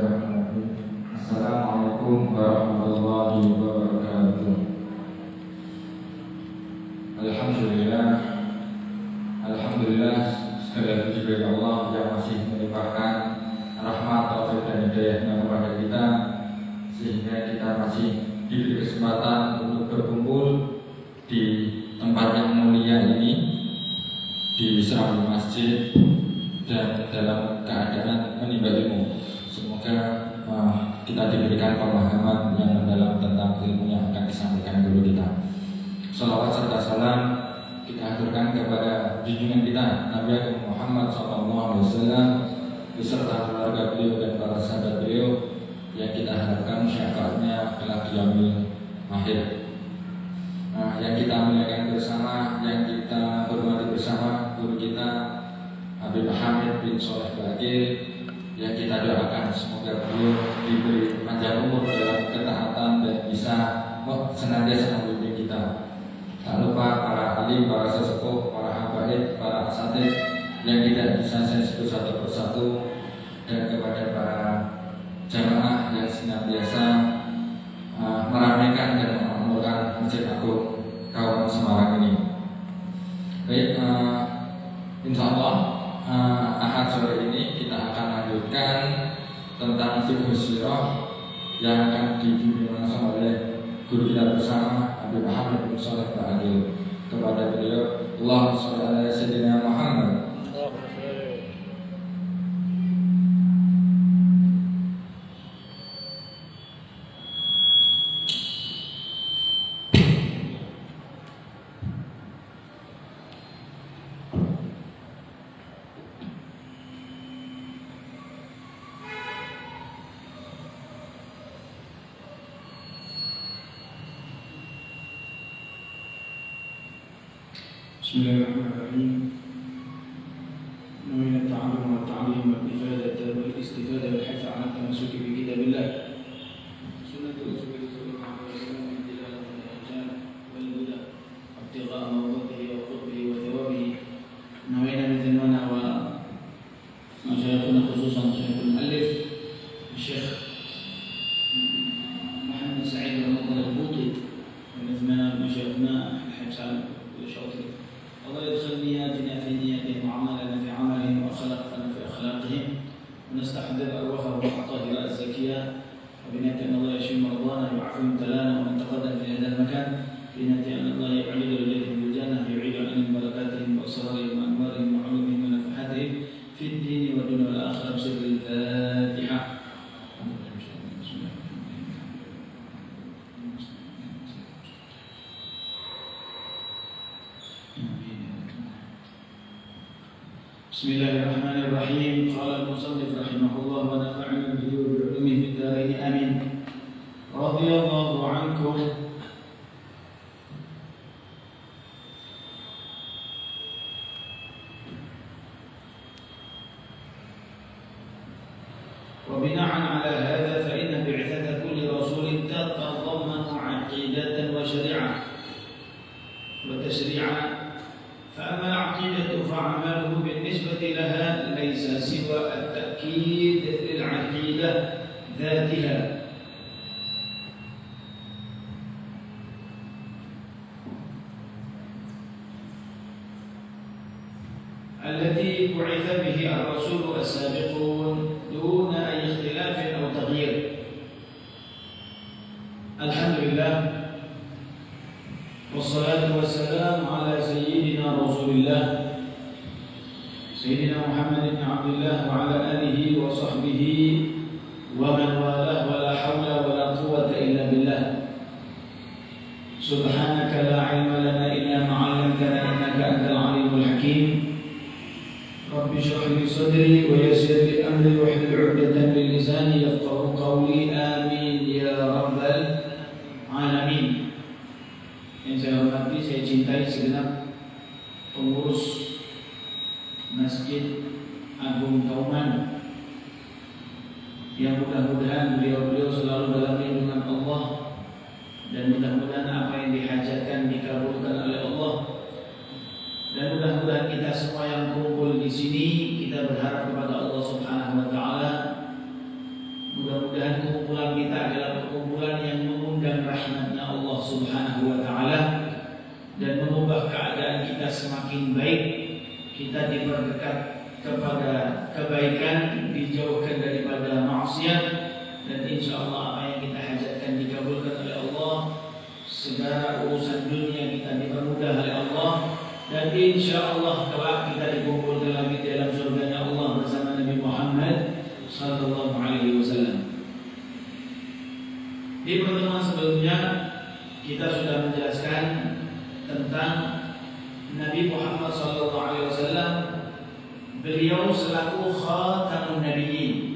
Bismillahirrahmanirrahim. Assalamualaikum warahmatullahi wabarakatuh. Alhamdulillah segala puji bagi Allah yang masih melimpahkan rahmat, taufik dan hidayahnya kepada kita, sehingga kita masih diberi kesempatan untuk berkumpul di tempat yang mulia ini, di Serambi Masjid, dan dalam keadaan menimba ilmu. Semoga kita diberikan pemahaman yang mendalam tentang ilmu yang akan disampaikan guru kita. Salawat serta salam kita aturkan kepada junjungan kita Nabi Agung Muhammad SAW beserta keluarga beliau dan para sahabat beliau yang kita harapkan syafaatnya kelak di yaumil akhir. Yang kita muliakan bersama, yang kita hormati bersama guru kita Habib Hamid bin Soleh Bagil, yang kita doakan semoga beliau diberi panjang umur dalam ketaatan dan bisa senantiasa membimbing kita. Tak lupa para alim, para sesepuh, para habaib, para asatid yang tidak bisa saya sebut satu persatu, dan kepada para jamaah yang senantiasa meramaikan dan memakmurkan Masjid Agung Kaum Semarang ini. Baik, insya Allah Ahad sore ini kita akan lanjutkan tentang fiqh sirah yang akan dibimbing langsung oleh guru kita bersama Habib Hamid bin Soleh Bagil. Kepada beliau, Allahumma sholli ala sayyidina Muhammad. Bismillahirrahmanirrahim. Min at-ta'allum wa at-ta'lim wa al-ifadati wal istifada wal hath 'ala at-tamassuki bi kitabillah. Sunnatul Rasul sallallahu alaihi wasallam min dilalati al-ajal wal huda ibtigha'a mawdihi wa qurbihi wa thawabihi. Nawayna mithnana wa masyayikhuna khususan Syekhul Mu'allif Syekh Muhammad Sa'id al-Buti wa mithnana masyayikhuna Al-Habib Salim al-Shawti. الله يدخل نياتنا في نياتهم وعملنا في عملهم وأخلاقنا في أخلاقهم ونستحضر أرواحهم الطاهرة الزكية وبنية أن الله يشفي مرضانا ويعفو مبتلانا ومن تقدم في هذا المكان بنية أن الله يعلي درجاتهم في الجنة ويعيد عنهم بركاتهم وأسرارهم وأنوارهم وعلومهم ونفحاتهم في الدين والدنيا والآخرة بسر الفاتحة. Bismillahirrahmanirrahim. Qala al-musannif rahimahullah wa nafa'ana bihi wa bi'ulumihi fid dharain amin. Radhiyallahu ankum. Wa bina'an 'ala hadha fa inna bi'ithata kulli rasulin tatadammanu 'aqidatan wa syari'ah wa tashri'an. فأما العقيدة فعمله بالنسبة لها ليس سوى التأكيد للعقيدة ذاتها التي بعث به الرسول السابقون دون أي اختلاف أو تغيير. الحمد لله والصلاة والسلام على سيدنا رسول الله سيدنا محمد بن عبد الله وعلى آله وصحبه ومن والاه ولا حول ولا قوة إلا بالله. سبحانك لا علم لنا إلا ما علمتنا إنك أنت العليم الحكيم. رب اشرح لي صدري ويسر لي أمري واحلل عقدة من لساني يفقهوا قولي آمين يا رب العالمين. Yang saya hormati, saya cintai segenap pengurus Masjid Agung Kauman, yang mudah-mudahan beliau-beliau selalu dalam lindungan Allah, dan mudah-mudahan apa yang dihajatkan dikabulkan oleh Allah, dan mudah-mudahan kita semua yang kumpul di sini kita berharap kepada Allah Subhanahu wa taala semakin baik, kita diperdekat kepada kebaikan, dijauhkan daripada maksiat, dan insya Allah apa yang kita hajatkan dikabulkan oleh Allah. Segala urusan dunia kita dipermudah oleh Allah, dan insya Allah kelak kita dikumpulkan lagi dalam surganya Allah bersama Nabi Muhammad sallallahu alaihi wasallam. Di pertemuan sebelumnya kita sudah menjelaskan tentang Nabi Muhammad sallallahu alaihi wasallam. Beliau selaku khatamun nabiyyin.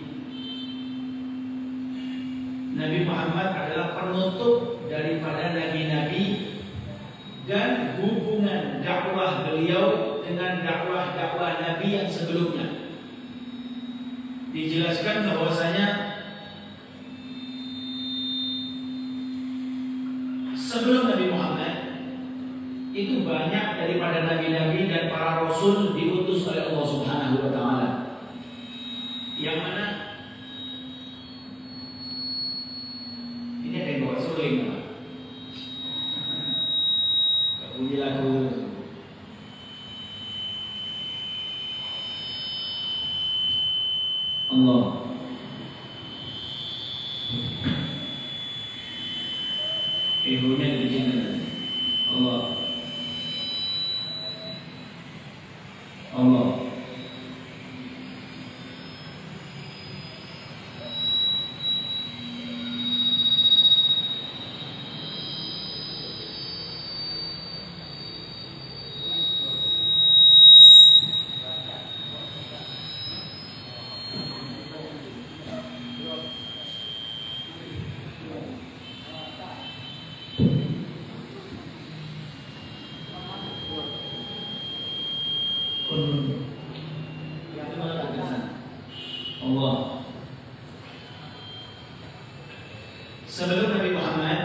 Nabi Muhammad adalah penutup daripada nabi-nabi, dan hubungan dakwah beliau dengan dakwah-dakwah nabi yang sebelumnya. Dijelaskan bahwasanya sebelum Nabi Muhammad itu banyak daripada nabi-nabi dan para rasul diutus oleh Allah Subhanahu wa taala. Yang mana ini ada yang bawa suling, Pak. Bunyi lagu Allah. Ibunya dibikin Allah. Allah. Allah. Sebelum Nabi Muhammad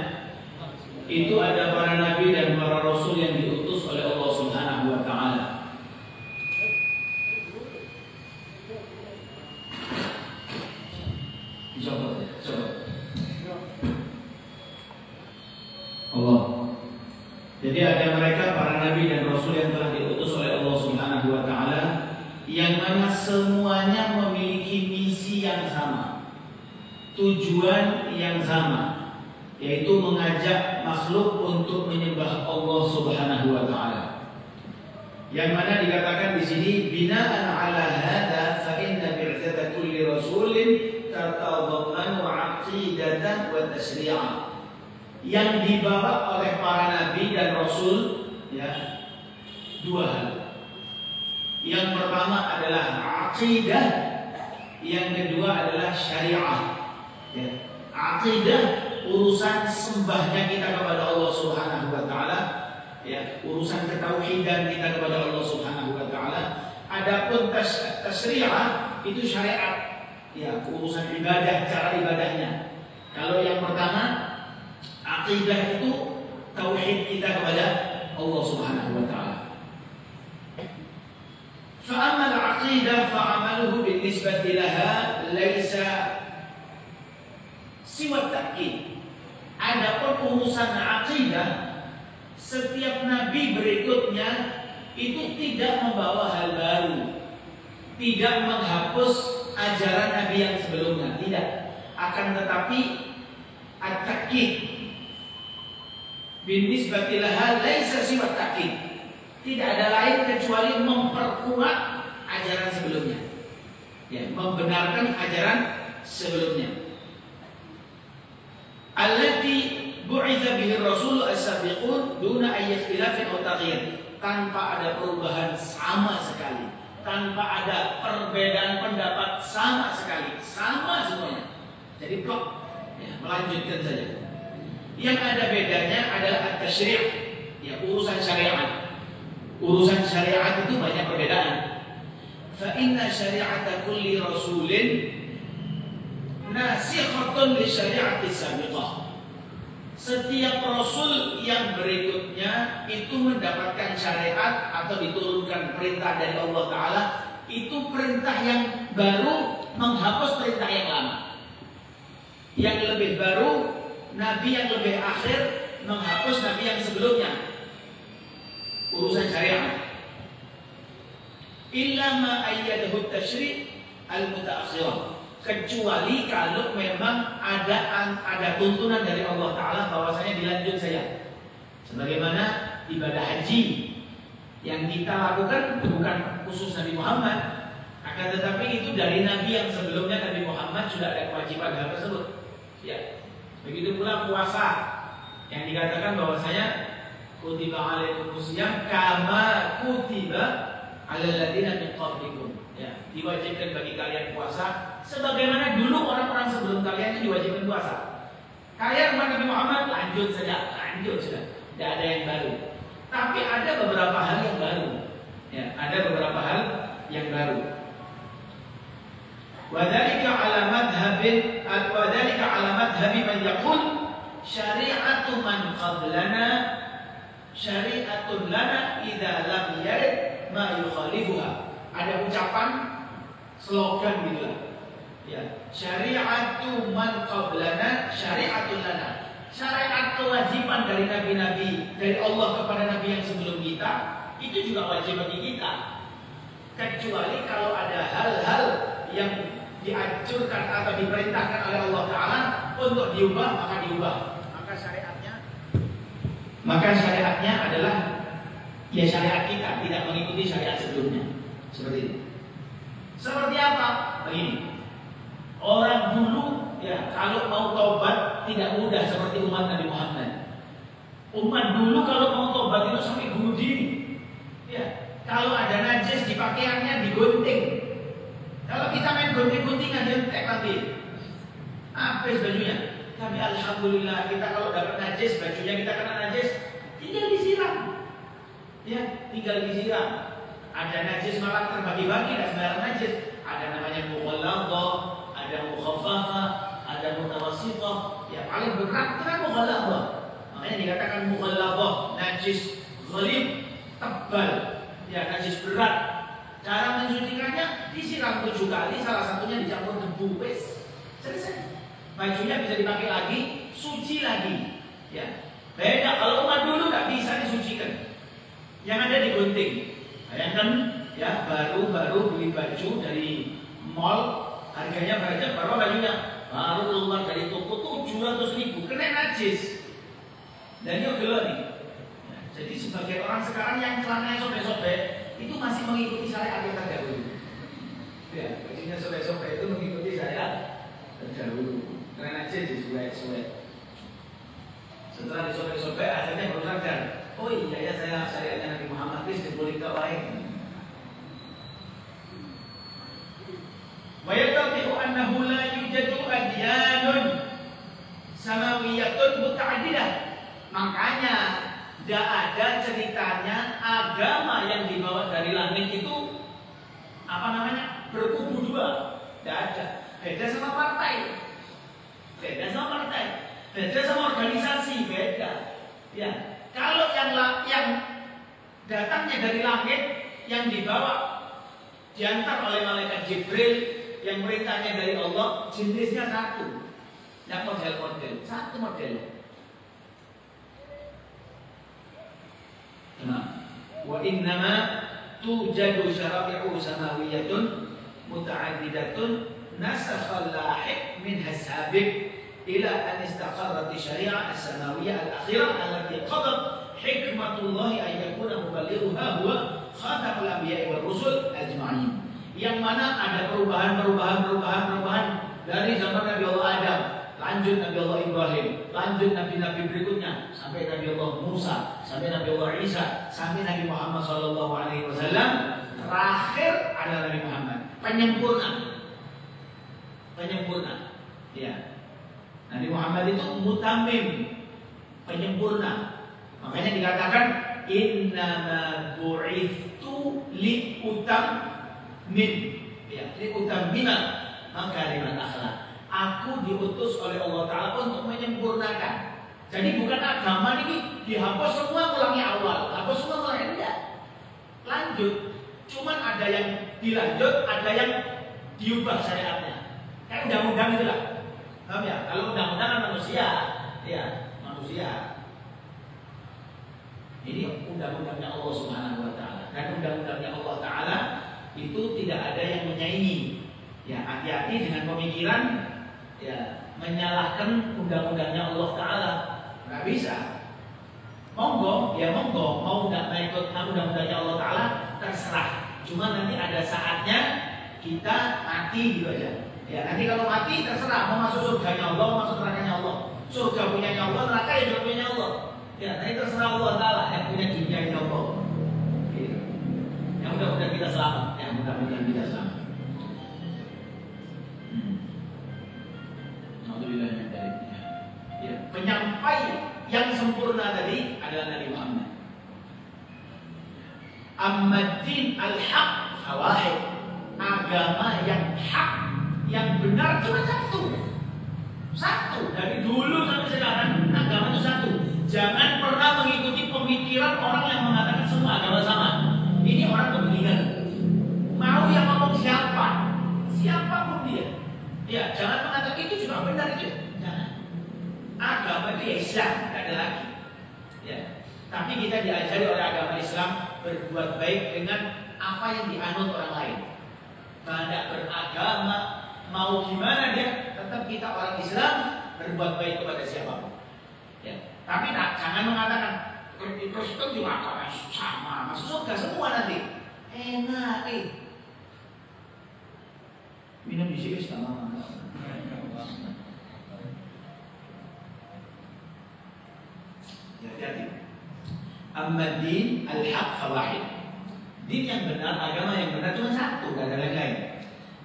itu ada para nabi dan para rasul yang diutus oleh Allah Subhanahu wa taala. Coba. Allah. Jadi ada mereka para nabi dan rasul yang telah diutus oleh Allah Subhanahu wa taala, yang mana semuanya memiliki misi yang sama, tujuan yang sama, yaitu mengajak makhluk untuk menyembah Allah Subhanahu wa taala. Yang mana dikatakan di sini bina'an 'ala hadza fa inna bi'tsata kulli rasulin tatadammanu 'aqidatan wa tasyri'an. Yang dibawa oleh para nabi dan rasul ya dua hal. Yang pertama adalah aqidah, yang kedua adalah syariah. Ya. Aqidah urusan sembahnya kita kepada Allah Subhanahu wa taala, ya, urusan ketauhidan kita kepada Allah Subhanahu wa taala. Adapun tasyri'ah itu syariat, ya, urusan ibadah, cara ibadahnya. Kalau yang pertama aqidah itu tauhid kita kepada Allah Subhanahu wa taala. فأما العقيدة فعمله بالنسبة لها ليس سوى التأكيد. Adapun urusan akidah, setiap nabi berikutnya itu tidak membawa hal baru, tidak menghapus ajaran nabi yang sebelumnya, tidak. Akan tetapi at-ta'kid binisbati laha laisa siwa at-ta'kid. Tidak ada lain kecuali memperkuat ajaran sebelumnya, ya, membenarkan ajaran sebelumnya. Allati bu'itsa bihi ar-rasul as-sabiqun duna ayyi ikhtilafin aw taghyir. Tanpa ada perubahan sama sekali, tanpa ada perbedaan pendapat sama sekali, sama semuanya. Jadi blok, ya, melanjutkan saja. Yang ada bedanya adalah at-tasyri', ya, urusan syariat. Urusan syariat itu banyak perbedaan. Fa inna syari'ata kulli rasulin nasikhatun li syari'ati sabiqah. Setiap rasul yang berikutnya itu mendapatkan syariat atau diturunkan perintah dari Allah Ta'ala, itu perintah yang baru menghapus perintah yang lama. Yang lebih baru, nabi yang lebih akhir menghapus nabi yang sebelumnya. Urusan syariat. illa ma ayyadahu tasyri' al-mutaakhirah, kecuali kalau memang ada tuntunan dari Allah Ta'ala bahwasanya dilanjut saja. Sebagaimana ibadah haji yang kita lakukan bukan khusus Nabi Muhammad, akan tetapi itu dari Nabi yang sebelumnya, Nabi Muhammad sudah ada kewajiban hal tersebut. Ya, begitu pula puasa yang dikatakan bahwasanya kutiba alaikumus syiyam kama kutiba alal ladzina min qablikum. Ya, diwajibkan bagi kalian puasa sebagaimana dulu orang-orang sebelum kalian itu diwajibkan puasa. Kalian umat Nabi Muhammad lanjut saja, tidak ada yang baru. Tapi ada beberapa hal yang baru. Ya, ada beberapa hal yang baru. Wadzalika ala madhhabi man yaqul syari'atu man qablana syari'atun lana idza lam yarid ma yukhalifuha. Ada ucapan slogan gitu lah. Ya, syari'atu man qablana syari'atun lana. Syariat kewajiban dari nabi-nabi, dari Allah kepada nabi yang sebelum kita, itu juga wajib bagi kita. Kecuali kalau ada hal-hal yang dianjurkan atau diperintahkan oleh Allah Ta'ala untuk diubah, maka diubah. Maka syariatnya adalah ya syariat kita, tidak mengikuti syariat sebelumnya. Seperti itu. Seperti apa? Begini. Orang dulu ya kalau mau tobat tidak mudah seperti umat Nabi Muhammad. Umat dulu kalau mau tobat itu sampai bunuh diri. Ya, kalau ada najis di pakaiannya digunting. Kalau kita main gunting-guntingan jentek lagi. Habis bajunya. Tapi alhamdulillah kita kalau dapat najis, bajunya kita kena najis, tinggal disiram. Ya, tinggal disiram. Ada najis malah terbagi-bagi, dan sembarang najis. Ada namanya mughalladhah, ada mukhaffafah, ada mutawassithah. Ya paling berat itu kan mughalladhah. Makanya dikatakan mughalladhah, najis ghalib, tebal. Ya, najis berat. Cara mensucikannya disiram 7 kali, salah satunya dicampur debu, wes selesai. Bajunya bisa dipakai lagi, suci lagi. Ya, beda kalau umat dulu nggak bisa disucikan. Yang ada digunting. Bayangkan ya, baru beli baju dari mall, harganya banyak, baru bajunya baru keluar dari toko 700.000, kena najis. Dan dia gelo nih. Ya, jadi sebagai orang sekarang yang celananya sobek-sobek itu masih mengikuti syariat yang terdahulu. Ya, bajunya sobek-sobek itu mengikuti syariat terdahulu. Karena najis disuwek-suwek. Setelah disobek-sobek akhirnya baru sadar, oh iya ya saya syariatnya Nabi Muhammad wis diboleh gak wae. Wa yatabihu annahu la yujadu adyanun samawiyatun muta'addidah. Makanya tidak ada ceritanya agama yang dibawa dari langit itu berkubu dua. Tidak ada. Beda sama partai. Beda sama organisasi, beda. Ya, kalau yang datangnya dari langit, yang dibawa diantar oleh malaikat Jibril, yang perintahnya dari Allah, jenisnya satu, yang model-model, satu model. Nah, wa innama tujadu syara'i'u samawiyatun muta'addidatun nasakhal lahik min hasabik ila an istaqarrat syari'ah as-samawiyah al-akhirah allati qadat hikmatullahi an yakuna muballighuha huwa khatamul anbiya'i wal rusul ajma'in. Yang mana ada perubahan dari zaman Nabi Allah Adam, lanjut Nabi Allah Ibrahim, lanjut nabi-nabi berikutnya sampai Nabi Allah Musa, sampai Nabi Allah Isa, sampai Nabi Muhammad SAW. Terakhir adalah Nabi Muhammad, penyempurna. Ya, Nabi Muhammad itu mutammim, penyempurna. Makanya dikatakan innama bu'ithtu li'utammin, ya, li'utammina makarimal akhlak. Aku diutus oleh Allah Ta'ala untuk menyempurnakan. Jadi bukan agama ini dihapus semua ulangi awal, hapus semua ulangi enggak. Lanjut. Cuman ada yang dilanjut, ada yang diubah syariatnya. Kayak undang-undang itulah. Paham ya? Kalau undang-undang kan manusia, ya, manusia. Ini undang-undangnya Allah Subhanahu wa Ta'ala. Dan undang-undangnya Allah Ta'ala itu tidak ada yang menyaingi. Ya, hati-hati dengan pemikiran ya menyalahkan undang-undangnya Allah Ta'ala. Nggak bisa. Monggo, ya monggo, mau nggak ikut undang-undangnya Allah Ta'ala terserah. Cuma nanti ada saatnya kita mati gitu aja. Ya nanti kalau mati terserah mau masuk surganya Allah, mau masuk nerakanya Allah. Surga punyanya Allah, neraka ya juga punya Allah. Ya nanti terserah Allah Ta'ala yang punya dunianya Allah. Gitu. Yang mudah-mudahan kita selamat, yang mudah-mudahan kita selamat. Alhamdulillah min dzalik. Ya, penyampai yang sempurna tadi adalah Nabi Muhammad. Amad-din al-haq fawahid. Agama yang hak, yang benar cuma satu. Satu. Dari dulu sampai sekarang agama itu satu. Jangan pernah mengikuti pemikiran orang yang mengatakan semua agama sama. Ini orang kepentingan. Mau yang ngomong siapa? Siapapun dia. Ya, jangan mengatakan itu juga benar itu. Jangan. Agama itu ya Islam, tidak ada lagi. Ya. Tapi kita diajari oleh agama Islam berbuat baik dengan apa yang dianut orang lain. Tidak beragama, mau gimana dia, tetap kita orang Islam berbuat baik kepada siapapun. Ya. Tapi jangan mengatakan Kristen juga agama sama, masuk surga semua nanti. Enak minum di sini sama. Hati-hati. Amad-din al-haq fawahid. Din yang benar, agama yang benar cuma satu, tidak ada lain-lain.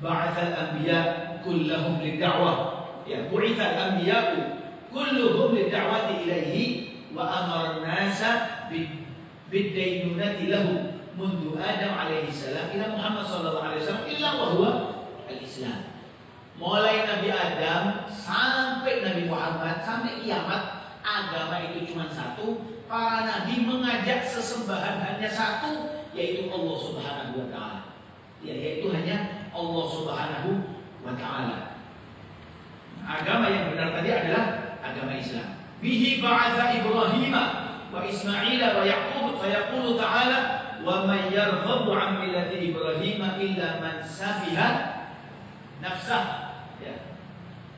Ba'atsal anbiya kullahum lid-da'wah. Ya, bu'itsal anbiya'u kulluhum lid-da'wati ilaihi wa amara an-nasa bid-daynunati lahu mundu Adam alaihi salam ila Muhammad sallallahu alaihi wasallam illa wa huwa al-Islam. Mulai Nabi Adam sampai Nabi Muhammad sampai kiamat, agama itu cuma satu. Para nabi mengajak sesembahan hanya satu, yaitu Allah Subhanahu wa taala. Ya, yaitu hanya Allah Subhanahu wa taala. Agama yang benar tadi adalah agama Islam. Bihi ba'atsa Ibrahim wa Ismail wa Yaqub fa yaqulu ta'ala wa may yarghabu 'an millati Ibrahim illa man safiha nafsah. Ya.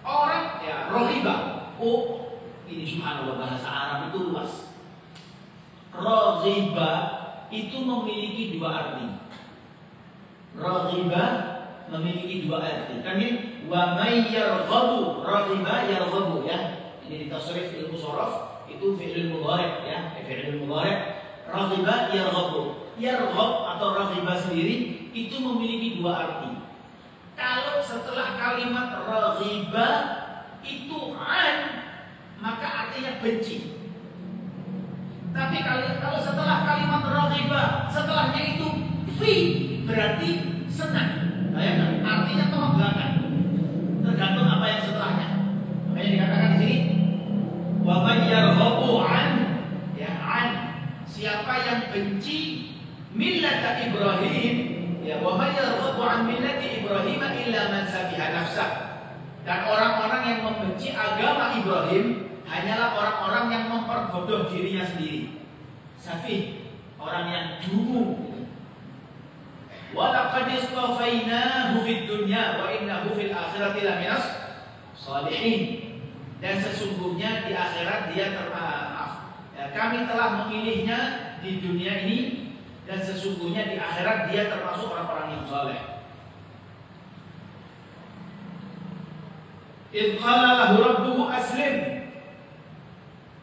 Orang ya rohiba. Oh, ini subhanallah bahasa Arab itu luas. Raghiba itu memiliki dua arti. Raghiba memiliki dua arti. Kan ini wa may yarghabu, raghiba yarghabu ya. Ini di tasrif ilmu shoraf itu fi'il mudhari ya, fi'il mudhari. Raghiba yarghabu. Yarghab atau raghiba sendiri itu memiliki dua arti. Kalau setelah kalimat raghiba itu an, maka artinya benci. Tapi kalau setelah kalimat raghiba setelahnya itu fi, berarti senang. Bayangkan, artinya tolak belakang. Tergantung apa yang setelahnya. Makanya dikatakan di sini wa may yarghabu an, ya an, siapa yang benci millat Ibrahim, ya wa may yarghabu an millati Ibrahim illa man safiha nafsah. Dan orang-orang yang membenci agama Ibrahim hanyalah orang-orang yang memperbodoh dirinya sendiri. Safih, orang yang dungu. Wa laqad istafainahu fid dunya wa innahu fil akhirati laminas shalihin. Dan sesungguhnya di akhirat dia kami telah memilihnya di dunia ini, dan sesungguhnya di akhirat dia termasuk orang-orang yang saleh. Idh qala lahu rabbuhu aslim.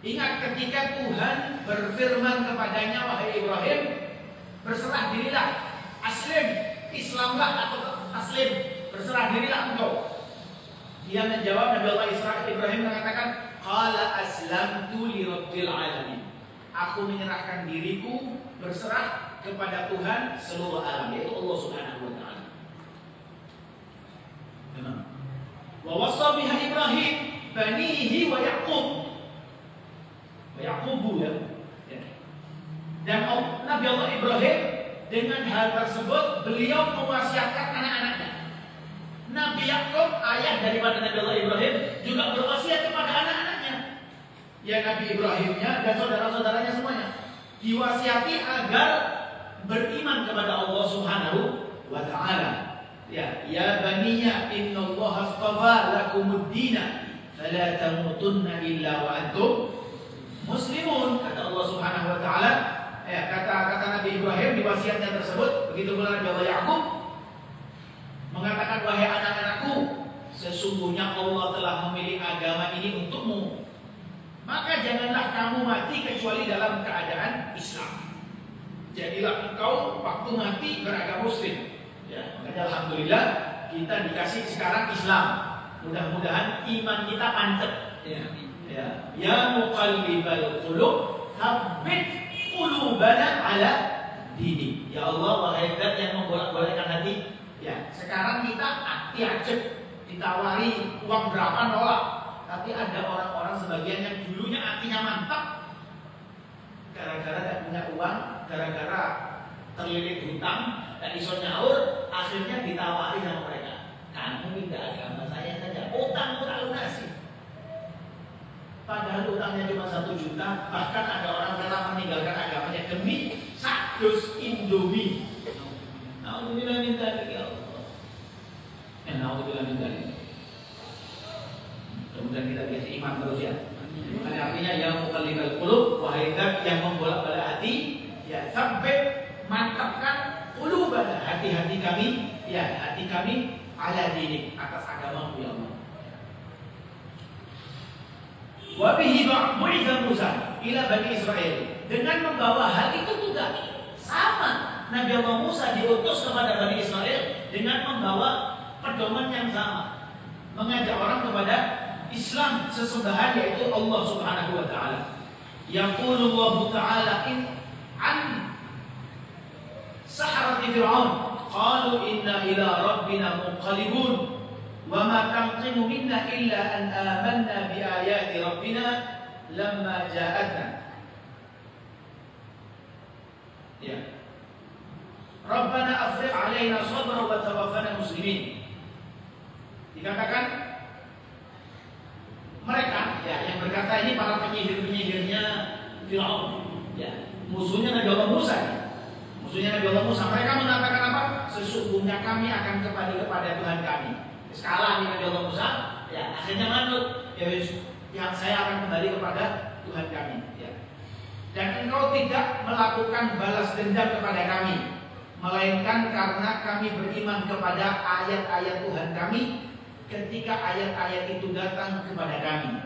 Ingat ketika Tuhan berfirman kepadanya, wahai Ibrahim, berserah dirilah, aslim, Islamlah atau aslim, berserah dirilah engkau. Dia menjawab, Nabi Allah Ibrahim mengatakan, qala aslamtu li rabbil alamin. Aku menyerahkan diriku, berserah kepada Tuhan seluruh alam, yaitu Allah Subhanahu wa taala. Wa wassa biha Ibrahim banihi wa Yaqub. Yaqubu ya. Dan Nabi Allah Ibrahim dengan hal tersebut beliau mewasiatkan anak-anaknya. Nabi Yakub, ayah daripada Nabi Allah Ibrahim, juga berwasiat kepada anak-anaknya. Ya, Nabi Ibrahimnya dan saudara-saudaranya semuanya diwasiati agar beriman kepada Allah Subhanahu wa ta'ala. Ya, ya baniya innallaha astafa lakumuddina fala tamutunna illa wa antum muslimun, kata Allah Subhanahu wa taala. Ya, kata Nabi Ibrahim di wasiatnya tersebut, begitu pula Nabi Allah Yakub mengatakan, wahai anak-anakku, sesungguhnya Allah telah memilih agama ini untukmu, maka janganlah kamu mati kecuali dalam keadaan Islam. Jadilah engkau waktu mati beragama Muslim. Ya, makanya alhamdulillah kita dikasih sekarang Islam. Mudah-mudahan iman kita pancet. Ya muqallibal qulub, tsabbit qulubana ala dini. Ya Allah, wahai Zat yang membolak-balikkan hati. Ya, sekarang kita hati acet, ditawari uang berapa nolak. Tapi ada orang-orang sebagian yang dulunya hatinya mantap, gara-gara tidak punya uang, gara-gara terlilit hutang, dan iso nyaur, akhirnya ditawari sama mereka. Kamu minta agama saya saja, utangmu tak lunasi. Padahal utangnya cuma 1 juta, bahkan ada orang rela meninggalkan agamanya demi 100 Indomie. Alhamdulillah minta ya Allah. Alhamdulillah minta. Kemudian kita biasa iman terus ya. Makanya artinya yang muqallibal qulub, wahai Zat yang membolak-balik hati, ya sampai mantapkan qulubana, hati-hati kami, ya hati kami ala dini, atas agamamu ya Allah. Wa bihi bu'itha Musa ila Bani Israel. Dengan membawa hal itu juga sama, Nabi Allah Musa diutus kepada Bani Israel dengan membawa pedoman yang sama, mengajak orang kepada Islam sesembahan, yaitu Allah Subhanahu wa taala. Yaqulullahu ta'ala an saharati Fir'aun qalu inna ila rabbina munqalibun wa ma tanqimu minna illa an amanna bi ayati rabbina lamma ja'atna. Ya. Rabbana afriq 'alaina sabra wa tawaffana muslimin. Dikatakan mereka, ya, yang berkata ini para penyihir-penyihirnya Fir'aun, ya, musuhnya Nabi Allah Musa. Musuhnya Nabi Allah Musa, mereka mengatakan apa? Sesungguhnya kami akan kembali kepada Tuhan kami. Sekala nih Nabi Allah Musa, ya, akhirnya manut, ya, yang saya akan kembali kepada Tuhan kami, ya. Dan engkau tidak melakukan balas dendam kepada kami, melainkan karena kami beriman kepada ayat-ayat Tuhan kami ketika ayat-ayat itu datang kepada kami.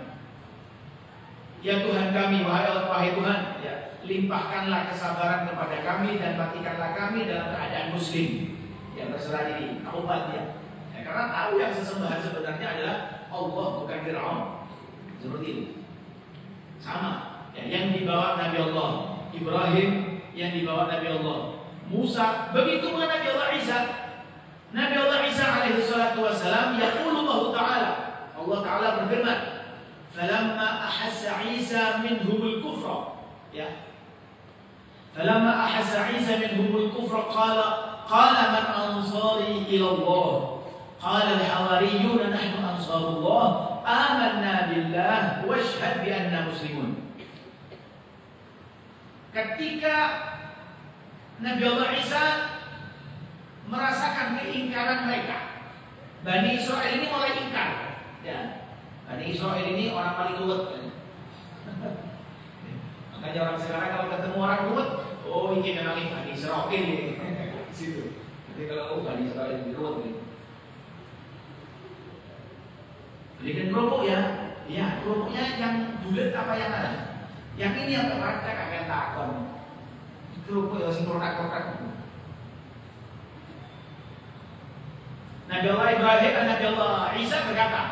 Ya Tuhan kami, wahai Tuhan, ya, limpahkanlah kesabaran kepada kami dan matikanlah kami dalam keadaan muslim. Ya, berserah diri, taubat ya. Ya, karena tahu yang sesembahan sebenarnya adalah Allah, bukan Fir'aun. Seperti itu. Sama, ya, yang dibawa Nabi Allah Ibrahim, yang dibawa Nabi Allah Musa, begitu pula Nabi Allah Isa. Nabi Allah Isa alaihi salatu wassalam, yaqulullahu ta'ala, Allah Ta'ala berfirman, falamma ahassa Isa minhumul kufra, ya, falamma ahassa Isa minhumul kufra qala man ansari ila Allah, qala al-hawariyuna nahnu ansarullah amanna billah washhad bi anna muslimun. Ketika Nabi Allah Isa merasakan keingkaran mereka, Bani Israel ini mulai ingkar, ya. Bani Israel ini orang paling ruwet. Makanya orang sekarang kalau ketemu orang ruwet, oh ini memang Bani Israel ini. Situ. Jadi kalau Bani Israel ini ruwet ini. Belikan kerupuk ya, ya kerupuknya yang bulat apa yang ada? Yang ini yang terangkat kagak takon. Kerupuk ya sing kotak-kotak. Nabi Allah Ibrahim dan Nabi Allah Isa berkata,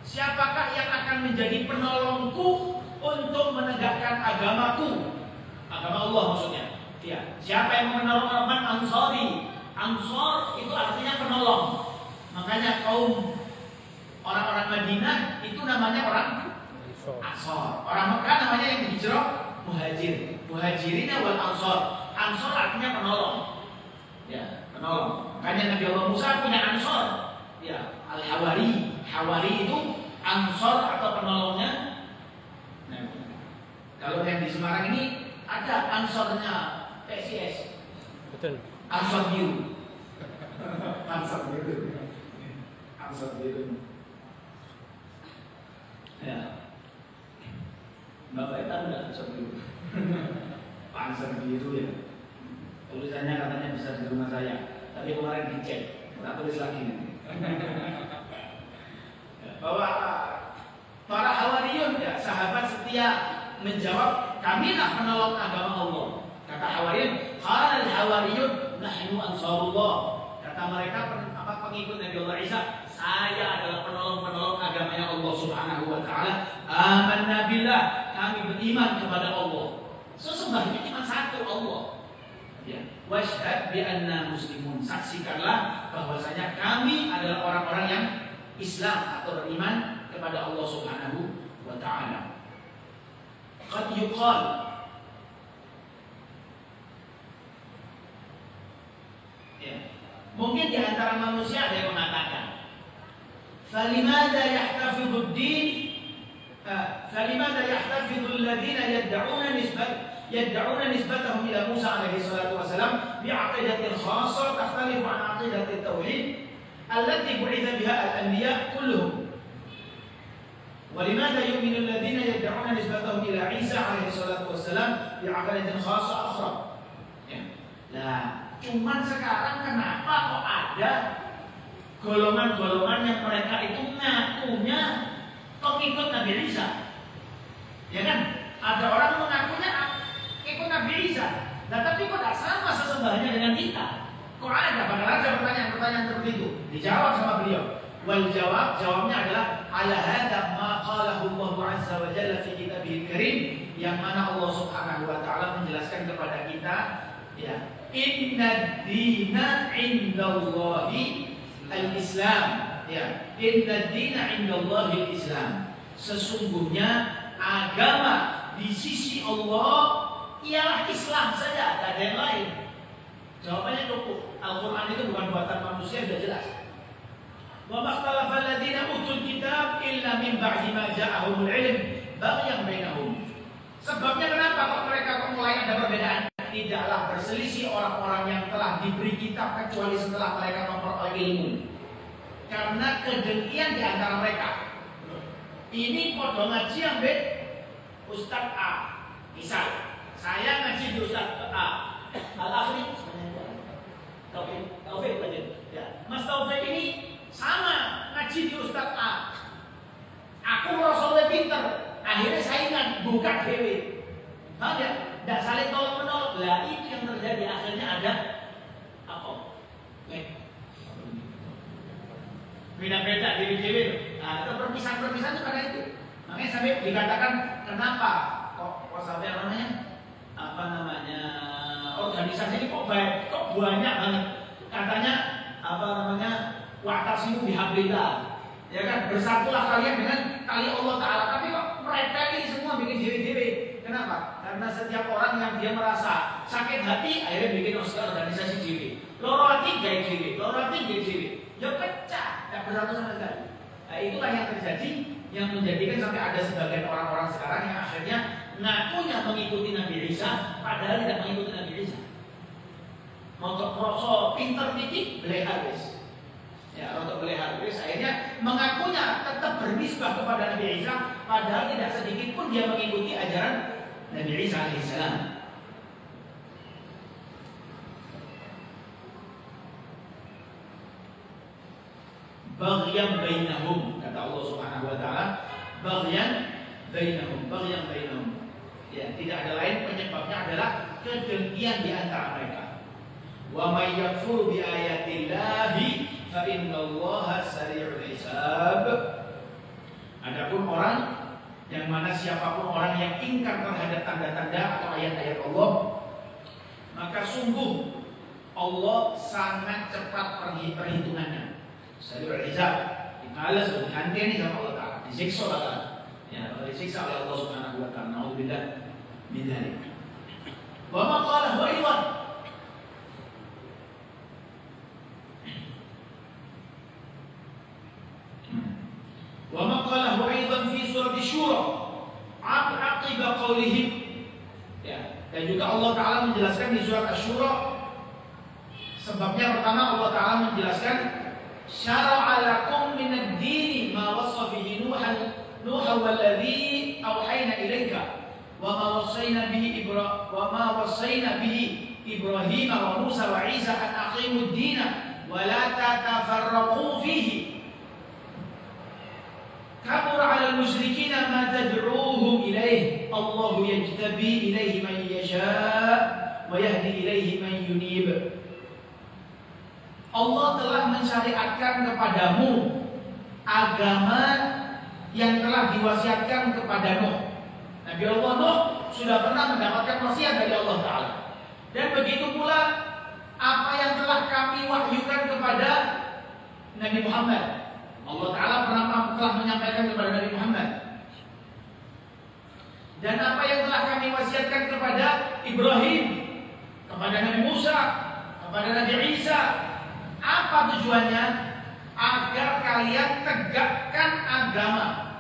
siapakah yang akan menjadi penolongku untuk menegakkan agamaku? Agama Allah maksudnya. Ya, siapa yang menolong man ansari? Ansar itu artinya penolong. Makanya kaum orang-orang Madinah itu namanya orang Ansar. Orang Mekah namanya yang hijrah muhajir. Muhajirina wal ansar. Ansar artinya penolong. Ya, penolong. Makanya Nabi Allah Musa punya ansor, ya, al-hawari. Hawari itu ansor atau penolongnya. Nah, kalau yang di Semarang ini ada ansornya PSIS. Betul. Ansor biru. Ansar biru. Ansar biru. Ya. Bapak tahu nggak Ansar biru? Ansar biru ya. Tulisannya katanya bisa di rumah saya, tapi kemarin dicek, tak tulis lagi nanti. Bahwa para hawariyun ya, sahabat setia menjawab, kamilah penolong agama Allah. Kata hawariyun, halal hawariyun nahnu ansarullah. Kata mereka pengikut Nabi Allah Isa, saya adalah penolong-penolong agamanya Allah Subhanahu wa taala. Amanna billah, kami beriman kepada Allah. Sesungguhnya cuma satu Allah. Ya, wasyhad bi anna muslimun, saksikanlah bahwasanya kami adalah orang-orang yang Islam atau beriman kepada Allah Subhanahu wa taala. Qad yuqal, ya, mungkin di antara manusia ada yang mengatakan, falimada yahtafidhu ad-din, falimada yahtafidhu alladhina yad'una nisbatahum ila Musa alaihi salatu wasalam bi'aqidatin khassah takhtalifu an aqidatit tauhid allati bu'itha biha al-anbiya kulluhum. Wa limadha yu'minu alladhina yad'una nisbatahum ila Isa alaihi salatu wasalam bi'aqidatin khassah akhra. Ya. Nah, cuman sekarang kenapa kok ada golongan-golongan yang mereka itu ngakunya pengikut Nabi Isa? Ya kan? Ada orang mengakunya ikut Nabi Isa, nah tapi kok tak sama sesembahnya dengan kita? Kok ada? Padahal ada pertanyaan-pertanyaan seperti itu. Dijawab sama beliau. Wal jawabnya adalah ala hadza ma qalahu Allah azza wa jalla fi kitabihil karim, yang mana Allah Subhanahu wa taala menjelaskan kepada kita, ya, inna dina indallahi al-Islam, ya, inna dina indallahi al-Islam. Sesungguhnya agama di sisi Allah ialah Islam saja, tidak ada yang lain. Jawabannya cukup. Al-Quran itu bukan buatan manusia, sudah jelas. Wa makhtalafa alladziina utul kitab illa min ba'di ma ja'ahumul ilm baghyan bainahum. Sebabnya kenapa kok mereka mulai ada perbedaan? Tidaklah berselisih orang-orang yang telah diberi kitab kecuali setelah mereka memperoleh ilmu. Karena kedengkian di antara mereka. Ini podo ngaji ambek Ustaz A, misal saya ngaji di Ustaz A, Al-Akhri, Taufik aja. Ya, Mas Taufik ini sama ngaji di Ustaz A. Aku merasa lebih pinter, akhirnya saingan, buka dewe. Paham ya? Tidak saling tolong menolong. Lah itu yang terjadi, akhirnya ada apa? Beda-beda diri dewe. Nah, itu perpisahan-perpisahan itu karena itu. Makanya sampai dikatakan kenapa kok sampai organisasi ini kok baik, kok banyak banget. Katanya wa'tasimu bihablillah. Ya kan, bersatulah kalian dengan tali Allah Ta'ala. Tapi kok mereka ini semua bikin diri-diri. Kenapa? Karena setiap orang yang dia merasa sakit hati, akhirnya bikin organisasi diri. Loro hati gaya diri, loro hati gaya diri. Ya pecah, tidak bersatu sama sekali. Nah, itulah yang terjadi, yang menjadikan sampai ada sebagian orang-orang sekarang yang akhirnya ngakunya mengikuti Nabi Isa, padahal tidak mengikuti Nabi Isa. Untuk proses pinter titik beli habis. Ya, untuk beli habis, akhirnya mengakunya tetap bernisbah kepada Nabi Isa, padahal tidak sedikit pun dia mengikuti ajaran Nabi Isa alaihissalam. Baghyan bainahum, kata Allah Subhanahu wa taala, baghyan bainahum. Ya, tidak ada lain penyebabnya adalah kedengkian di antara mereka. Wa may yakfur bi ayatillahi fa innallaha sari'ul hisab. Adapun orang yang mana siapapun orang yang ingkar terhadap tanda-tanda atau ayat-ayat Allah, maka sungguh Allah sangat cepat perhitungannya. Sari'ul hisab. Dikala sebagai nanti ini sama Allah Ta'ala, disiksa Allah. Ya, disiksa oleh Allah Subhanahu wa taala. Nauzubillah min dzalik. Wa ma qala huwa aidan. Wa ma qala huwa aidan fi surah Asy-Syura. Aqiba qaulihim. Ya, dan juga Allah Ta'ala menjelaskan di surat Asy-Syura Sebabnya pertama Allah Ta'ala menjelaskan syara'a lakum minad dini ma wassa bihi Nuha walladzi awhayna ilaika wa ma wassayna bihi Ibrahim wa Musa wa Isa an aqimud dina wa la tatafarraqu fihi kabura 'alal musyrikina ma tad'uuhum ilaih Allahu yajtabi ilaihi man yasha' wa yahdi ilaihi man yunib. Allah telah mensyariatkan kepadamu agama yang telah diwasiatkan kepada Nuh. Nabi Allah Nuh sudah pernah mendapatkan wasiat dari Allah Ta'ala. Dan begitu pula apa yang telah kami wahyukan kepada Nabi Muhammad. Allah Ta'ala telah menyampaikan kepada Nabi Muhammad. Dan apa yang telah kami wasiatkan kepada Ibrahim, kepada Nabi Musa, kepada Nabi Isa. Apa tujuannya? Agar kalian tegakkan agama,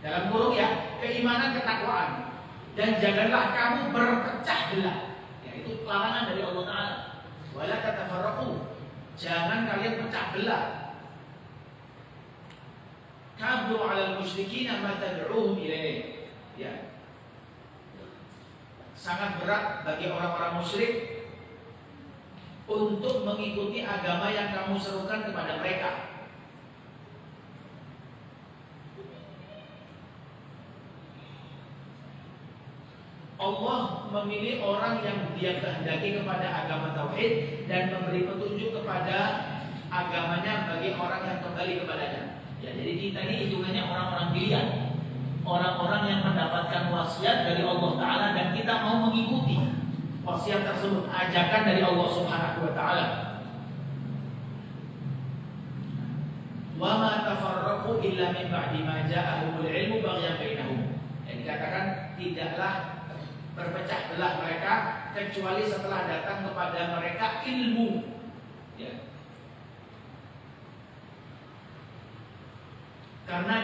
dalam kurung ya, keimanan, ketakwaan, dan janganlah kamu berpecah belah. Yaitu larangan dari Allah Ta'ala. Wala tatafarraqu, jangan kalian pecah belah. Kabru 'alal musyrikina ma tad'uuhum ilaih. Ya. Sangat berat bagi orang-orang musyrik untuk mengikuti agama yang kamu serukan kepada mereka. Allah memilih orang yang Dia kehendaki kepada agama tauhid dan memberi petunjuk kepada agamanya bagi orang yang kembali kepadanya. Ya, jadi kita ini hitungannya orang-orang pilihan, orang-orang yang mendapatkan wasiat dari Allah Ta'ala dan kita mau mengikuti wasiat tersebut, ajakan dari Allah Subhanahu wa Ta'ala. Wa ma tafarraqu illa min ba'di ma ja'ahumul ilmu baghyan bainahum. Yang dikatakan tidaklah berpecah belah mereka kecuali setelah datang kepada mereka ilmu. Ya. Karena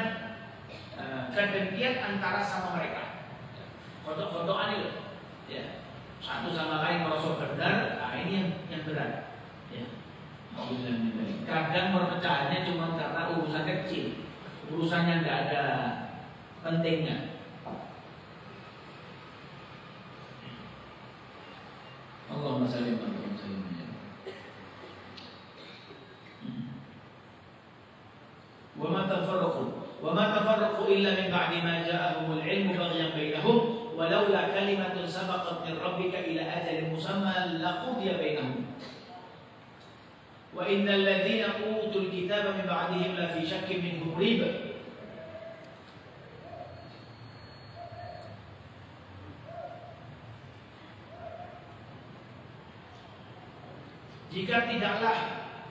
kedengkian antara sama mereka. Kodok-kodokan itu. Ya. Satu sama lain merosot benar, nah ini yang berat. Ya. Kadang perpecahannya cuma karena urusan kecil, urusannya nggak ada pentingnya. Allahumma shalli ala Muhammad. Wa ma tafarraqu illa min ba'di ma ja'ahumul ilmu baghyan bainahum. ولولا كلمة سبقت من ربك إلى أجل مسمى لقضي بينهم وإن الذين أوتوا الكتاب من بعدهم لفي شك منه مريب. Jika tidaklah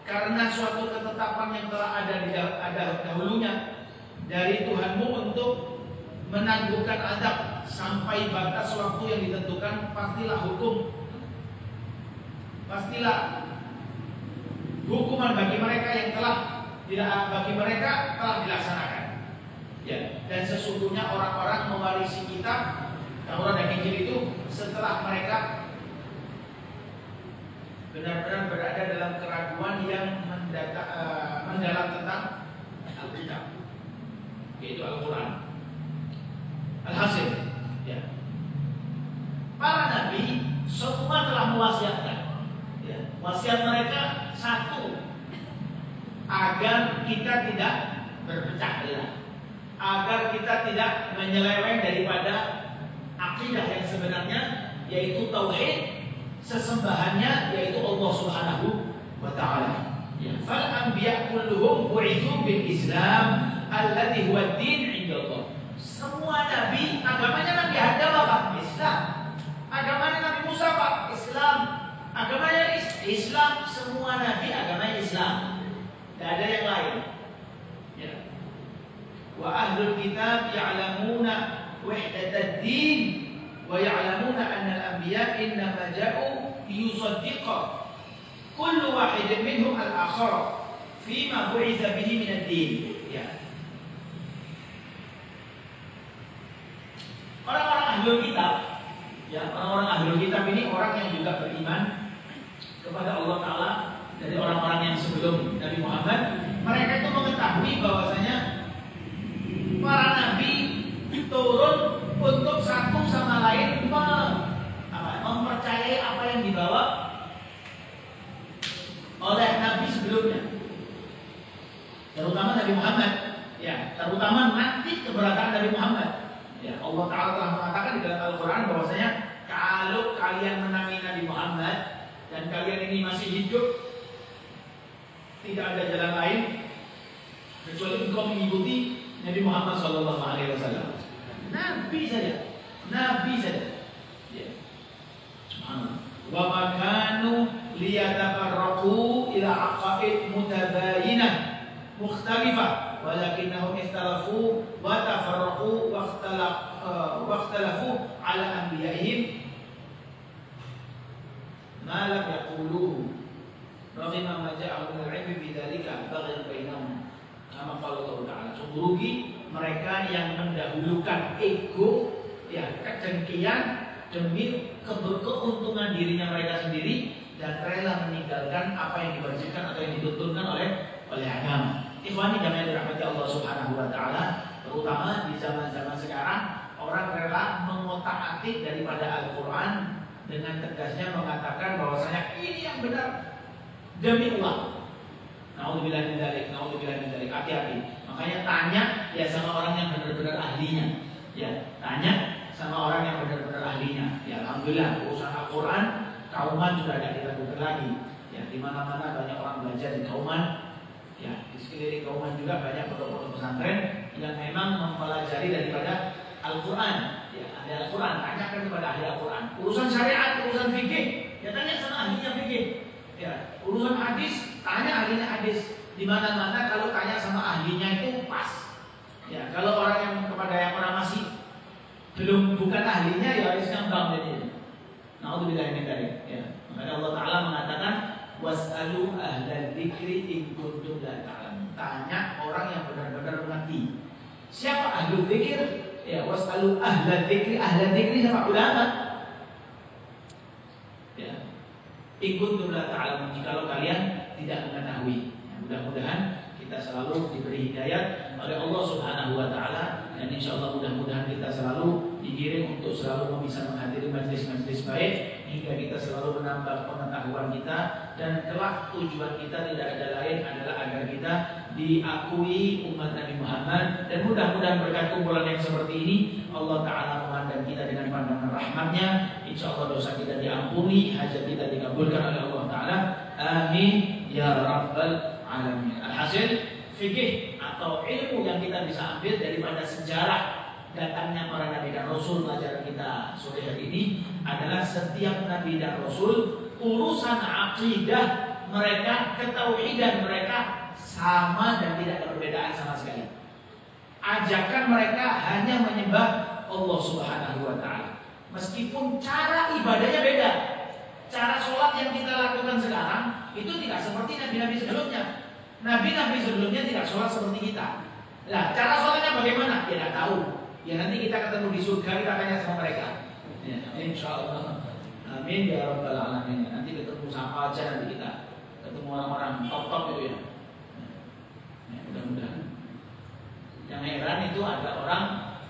karena suatu ketetapan yang telah ada dahulunya dari Tuhanmu untuk menangguhkan azab sampai batas waktu yang ditentukan, pastilah hukuman bagi mereka yang bagi mereka telah dilaksanakan. Ya, dan sesungguhnya orang-orang mewarisi kitab Taurat dan Injil itu setelah mereka benar-benar berada dalam keraguan yang mendalam tentang Alkitab, yaitu Al-Quran. Alhasil, ya, para nabi semua telah mewasiatkan. Ya, wasiat mereka satu, agar kita tidak berpecah belah, agar kita tidak menyeleweng daripada akidah yang sebenarnya, yaitu tauhid, sesembahannya yaitu Allah Subhanahu wa Ta'ala. Ya, fal anbiya kulluhum bu'itsu bil Islam alladhi huwa ad-din 'inda Allah. Semua nabi agamanya Nabi Adam apa? Islam. Agamanya Nabi Musa apa? Islam. Agamanya Islam. Semua nabi agamanya Islam. Tidak ada yang lain. Ya. Wa ahlul kitab ya'lamuna wahdatad din wa ya'lamuna anna al-anbiya innama ja'u yusaddiqa kullu wahidin minhum al-akhar fima bu'itha bihi min ad-din. Ya. Orang-orang ahlul kitab, ya, orang-orang ahlul kitab ini orang yang juga beriman kepada Allah Ta'ala dari orang-orang yang sebelum Nabi Muhammad. Mereka itu mengetahui bahwasanya para nabi turun untuk satu sama lain mempercayai apa yang dibawa oleh nabi sebelumnya, terutama Nabi Muhammad. Ya, terutama nanti keberadaan Nabi Muhammad. Ya, Allah Ta'ala telah mengatakan di dalam Al-Quran bahwasanya kalau kalian menangi Nabi Muhammad dan kalian ini masih hidup, tidak ada jalan lain kecuali engkau mengikuti Nabi Muhammad SAW. Nabi saja, Nabi saja. Ya. Subhanallah. Wa makanu liyatafarraqu ila aqaid mutabayinah mukhtalifah walakinnahum ikhtalafu wa tafarraqu wa ikhtalafu ala anbiya'ihim ma lam yaquluhu raghima ma ja'ahu min al-'ilmi bi dzalika baghyan bainahum. Kama qala Allah Ta'ala, sungguh rugi mereka yang mendahulukan ego, ya, kedengkian demi keuntungan dirinya mereka sendiri dan rela meninggalkan apa yang diwajibkan atau yang dituntunkan oleh agama. Ikhwani jamaah dirahmati Allah Subhanahu wa Ta'ala, terutama di zaman-zaman sekarang orang rela mengotak-atik daripada Al-Quran dengan tegasnya mengatakan bahwasanya ini yang benar demi Allah. Naudzubillah min dzalik, naudzubillah min dzalik. Hati-hati. Makanya tanya ya sama orang yang benar-benar ahlinya. Ya, tanya sama orang yang benar-benar ahlinya. Ya, alhamdulillah urusan Al-Quran kauman sudah tidak diragukan lagi. Ya, di mana-mana banyak orang belajar di kauman. Ya, di sekeliling kauman juga banyak pondok-pondok pesantren yang memang mempelajari daripada Al-Quran. Ya, ahli Al-Quran, tanyakan kepada ahli Al-Quran. Urusan syariat, urusan fikih, ya tanya sama ahlinya fikih. Ya, urusan hadis, tanya ahlinya hadis. Di mana-mana kalau tanya sama ahlinya itu pas. Ya, kalau orang yang kepada yang orang masih bukan ahlinya, ya harus ngambang jadi. Naudzubillah min dzalik. Ya, makanya Allah Ta'ala mengatakan was'alu ahlal dzikri in kuntum la ta'lamun. Tanya orang yang benar-benar mengerti. Siapa ahlul dzikir? Ya, was'alu ahlal dzikri. Ahlal dzikri siapa? Ulama. Ya. In kuntum la ta'lamun, jikalau kalian tidak mengetahui. Ya, mudah-mudahan kita selalu diberi hidayah oleh Allah Subhanahu wa Ta'ala, dan insyaallah mudah-mudahan kita selalu digiring untuk selalu bisa menghadiri majlis-majlis baik hingga kita selalu menambah pengetahuan kita, dan kelak tujuan kita tidak ada lain adalah agar kita diakui umat Nabi Muhammad. Dan mudah-mudahan berkat kumpulan yang seperti ini Allah Ta'ala memandang kita dengan pandangan rahmatnya. Insyaallah dosa kita diampuni, hajat kita dikabulkan oleh Allah Ta'ala. Amin ya rabbal alamin. Alhasil, fikih atau ilmu yang kita bisa ambil daripada sejarah datangnya para nabi dan rasul, pelajaran kita sore hari ini adalah setiap nabi dan rasul urusan akidah mereka, ketauhidan mereka sama dan tidak ada perbedaan sama sekali. Ajakan mereka hanya menyembah Allah Subhanahu wa Ta'ala. Meskipun cara ibadahnya beda. Cara sholat yang kita lakukan sekarang itu tidak seperti nabi-nabi sebelumnya. Nabi-nabi sebelumnya tidak sholat seperti kita. Nah, cara sholatnya bagaimana? Ya tidak tahu. Ya nanti kita ketemu di surga, kita tanya sama mereka. Ya, insyaallah. Amin ya rabbal alamin. Nanti ketemu sama aja, nanti kita ketemu orang-orang top-top itu ya. Ya, mudah-mudahan. Yang heran itu ada orang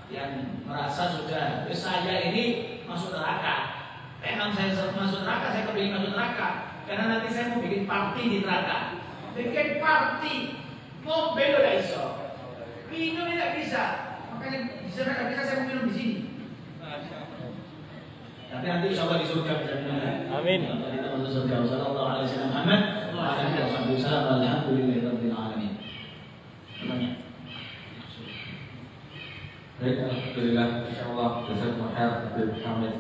yang merasa sudah saya ini masuk neraka. Memang saya masuk neraka, saya kepingin masuk neraka karena nanti saya mau bikin party di neraka. Bikin party, mobil udah iso, minum tidak bisa. Makanya di sana tidak bisa, saya mau minum di sini. Tapi nanti insya Allah di surga bisa minum. Amin. Kita masuk surga. Sallallahu alaihi wasallam Muhammad wa ala alihi wasallam. Alhamdulillahirabbil alamin. Namanya. Baik, alhamdulillah, insyaallah jazakumullah khair Habib Hamid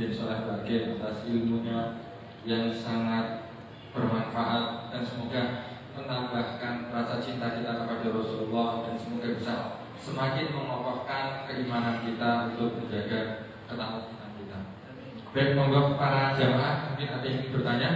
bin Shaleh Bagir atas ilmunya yang sangat bermanfaat, dan semoga menambahkan rasa cinta kita kepada Rasulullah, dan semoga bisa semakin mengokohkan keimanan kita untuk menjaga ketaatan kita. Baik, monggo para jamaah, mungkin ada yang ingin bertanya.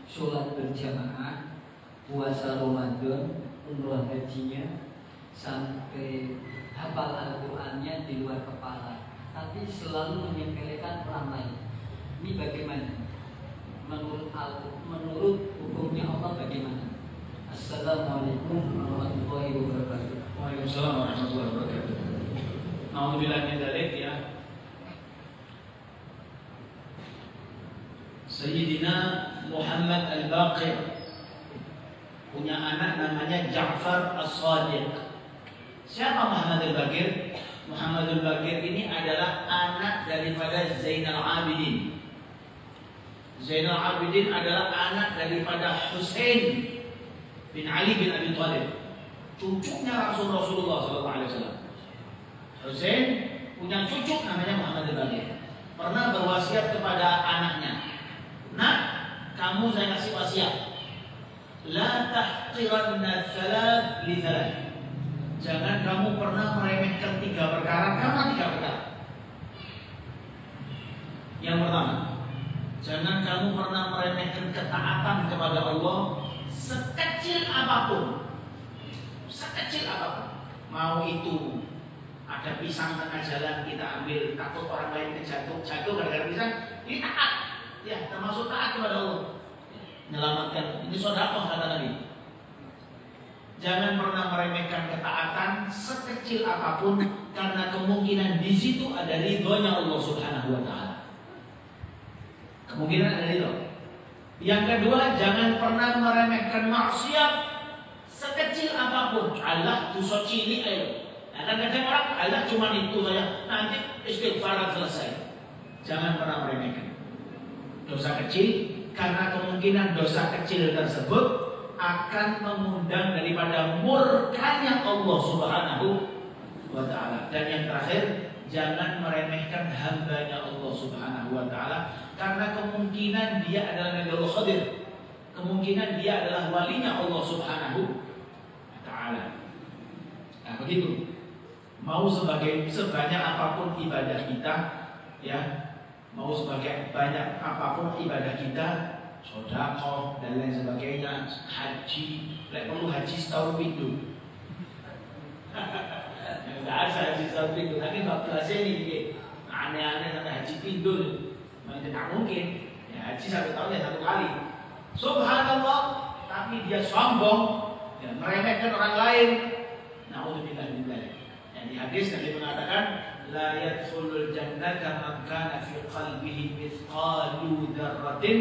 sholat berjamaah, puasa Ramadan, umroh hajinya, sampai hafal Al-Qur'annya di luar kepala, tapi selalu menyepelekan orang lain. Ini bagaimana? Menurut hukumnya Allah bagaimana? Assalamualaikum warahmatullahi wabarakatuh. Waalaikumsalam warahmatullahi wabarakatuh. Alhamdulillah min dzalik ya. Sayyidina Muhammad Al-Baqir punya anak namanya Ja'far As-Shadiq. Siapa Muhammad Al-Baqir? Muhammad Al-Baqir ini adalah anak daripada Zainal Abidin. Zainal Abidin adalah anak daripada Husain bin Ali bin Abi Thalib, cucunya Rasulullah SAW. Husain punya cucu namanya Muhammad Al-Baqir. Pernah berwasiat kepada anaknya, "Nak, kamu saya kasih wasiat. La tahqiranna thalath li thalath." Jangan kamu pernah meremehkan 3 perkara karena 3 perkara. Yang pertama, jangan kamu pernah meremehkan ketaatan kepada Allah sekecil apapun. Sekecil apapun. Mau itu ada pisang tengah jalan kita ambil, takut orang lain jatuh gara-gara pisang, ini taat. Ya, termasuk taat kepada Allah. Menyelamatkan. Ini sedekah kata Nabi. Jangan pernah meremehkan ketaatan sekecil apapun, karena kemungkinan di situ ada ridhonya Allah Subhanahu wa taala. Kemungkinan ada ridho. Yang kedua, jangan pernah meremehkan maksiat sekecil apapun. Allah tu soci ini ayo. Kadang-kadang orang Allah cuma itu saja, nanti istighfar selesai. Jangan pernah meremehkan dosa kecil, karena kemungkinan dosa kecil tersebut akan mengundang daripada murkanya Allah Subhanahu wa taala. Dan yang terakhir, jangan meremehkan hambanya Allah Subhanahu wa taala, karena kemungkinan dia adalah Nabi Allah Khadir, kemungkinan dia adalah walinya Allah Subhanahu wa taala. Nah, begitu. Mau sebanyak apapun ibadah kita, ya, mau sebagai banyak apapun ibadah kita, sedekah dan lain sebagainya, haji, perlu haji setahun itu. Enggak ada haji setahun itu, tapi enggak berasa ini aneh-aneh sampai haji pintu. Tidak mungkin. Ya, haji 1 tahun ya 1 kali. Subhanallah, tapi dia sombong, ya, meremehkan orang lain. Nauzubillah min dzalik. Yang di hadis Nabi mengatakan, la yadkhulul jannata man kana fi qalbihi mithqalu dzarratin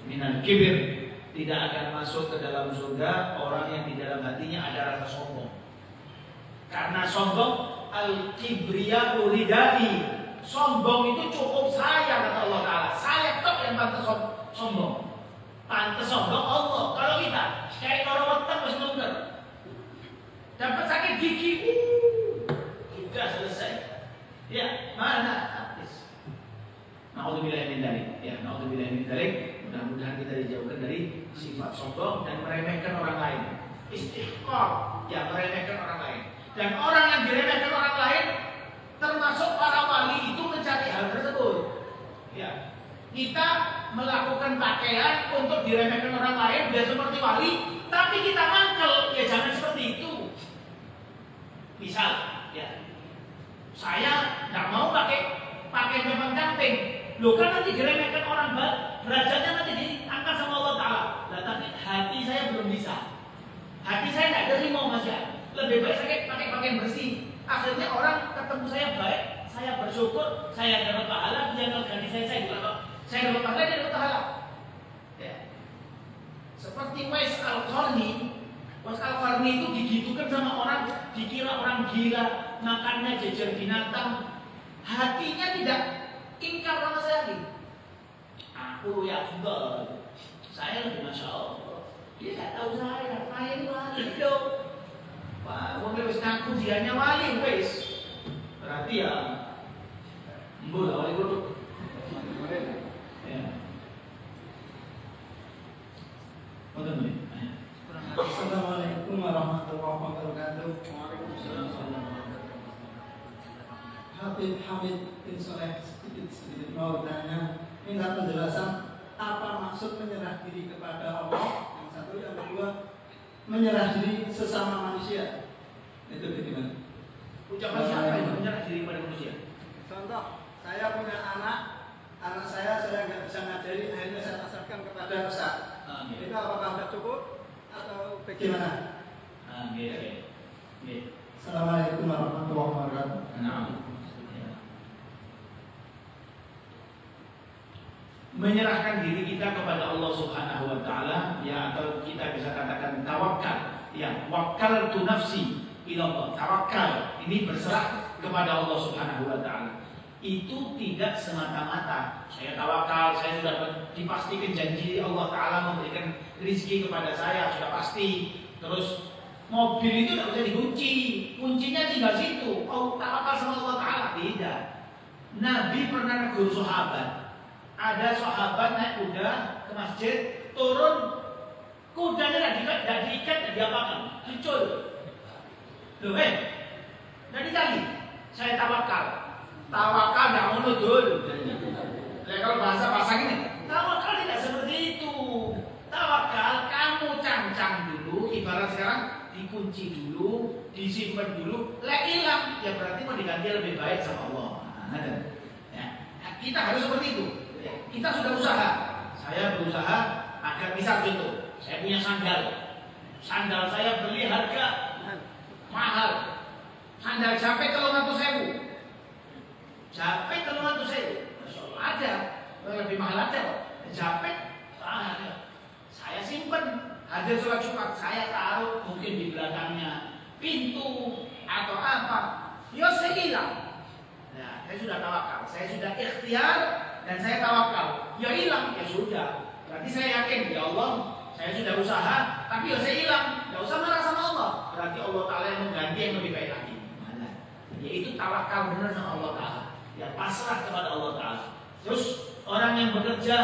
minal kibir. Tidak akan masuk ke dalam surga orang yang di dalam hatinya ada rasa sombong. Karena sombong, al-kibriya ridai. Sombong itu cukup saya, kata Allah Ta'ala. Saya tok yang pantas sombong. Pantas sombong Allah. Kalau kita kayak orang wetan masih nunggu, dapat sakit gigi, sudah selesai. Ya, mana habis. Nauzubillah min dzalik. Ya, nauzubillah min dzalik. Mudah-mudahan kita dijauhkan dari sifat sombong dan meremehkan orang lain. Istighfar, ya, meremehkan orang lain. Dan orang yang diremehkan orang lain, termasuk para wali, itu mencari hal tersebut. Ya, kita melakukan pakaian untuk diremehkan orang lain biar seperti wali, tapi kita mangkel, ya jangan seperti itu. Misal, ya, saya nggak mau pakai memang camping, loh kan nanti diremehkan orang, derajatnya nanti diangkat sama Allah Ta'ala. Nah, tapi hati saya belum bisa, hati saya nggak terima Mas ya. Lebih baik saya pakai pakaian bersih. Akhirnya orang ketemu saya baik, saya bersyukur, saya dapat pahala, dia ganti saya juga. Saya dapat pahala, dia dapat pahala. Ya. Seperti Wais Al-Qarni itu digitukan sama orang, dikira orang gila, makannya jejer binatang. Hatinya tidak ingkar sama sekali. Aku ya Afdal, saya lebih Masya Allah. Dia tidak tahu saya itu wali dong. Wah, wong wis ngaku dianya wali wis. Berarti ya mbul wali kudu. Ya. Assalamualaikum warahmatullahi wabarakatuh. Habib Hamid bin Soleh sedikit mau bertanya, minta penjelasan apa maksud menyerah diri kepada Allah? Yang satu, yang kedua menyerah diri sesama manusia. Itu bagaimana? Ucapan siapa itu menyerah diri kepada manusia? Contoh, saya punya anak saya nggak bisa ngajari, akhirnya saya pasarkan kepada Ustaz. Itu apakah sudah cukup atau bagaimana? Assalamualaikum warahmatullahi wabarakatuh. Menyerahkan diri kita kepada Allah Subhanahu wa taala, ya, atau kita bisa katakan tawakal, ya, wakkaltu nafsi ila Allah. Tawakal ini berserah kepada Allah Subhanahu wa taala. Itu tidak semata-mata saya tawakal, saya sudah dipastikan janji Allah taala memberikan rezeki kepada saya, sudah pasti. Terus mobil itu tidak bisa dikunci, kuncinya tinggal situ. Oh, tawakal sama Allah taala. Tidak. Nabi pernah negur sahabat. Ada sahabat naik kuda ke masjid, turun, kudanya tidak diikat, tidak diapakan, dicul. Loh, dari tadi saya tawakal tidak mau nudul. Kalau bahasa ini, tawakal tidak seperti itu. Tawakal kamu cancang dulu, ibarat sekarang dikunci dulu, disimpan dulu, hilang, ya berarti mau diganti lebih baik sama Allah. Ya, kita harus seperti itu. Kita sudah usaha. Saya berusaha agar bisa gitu. Saya punya sandal saya beli harga mahal. Sandal Japek 300.000. Japek 300.000. Ada lebih mahal ada kok. Japek ada. Saya simpen. Hadir sholat Jumat saya taruh mungkin di belakangnya pintu atau apa. Ya saya hilang. Nah, saya sudah tawakal. Saya sudah ikhtiar. Dan saya tawakal, ya hilang, ya sudah. Berarti saya yakin, ya Allah, saya sudah usaha, tapi ya saya hilang. Tidak usah marah sama Allah. Berarti Allah Ta'ala yang mengganti yang lebih baik lagi. Yaitu tawakal benar sama Allah Ta'ala. Ya pasrah kepada Allah Ta'ala. Terus orang yang bekerja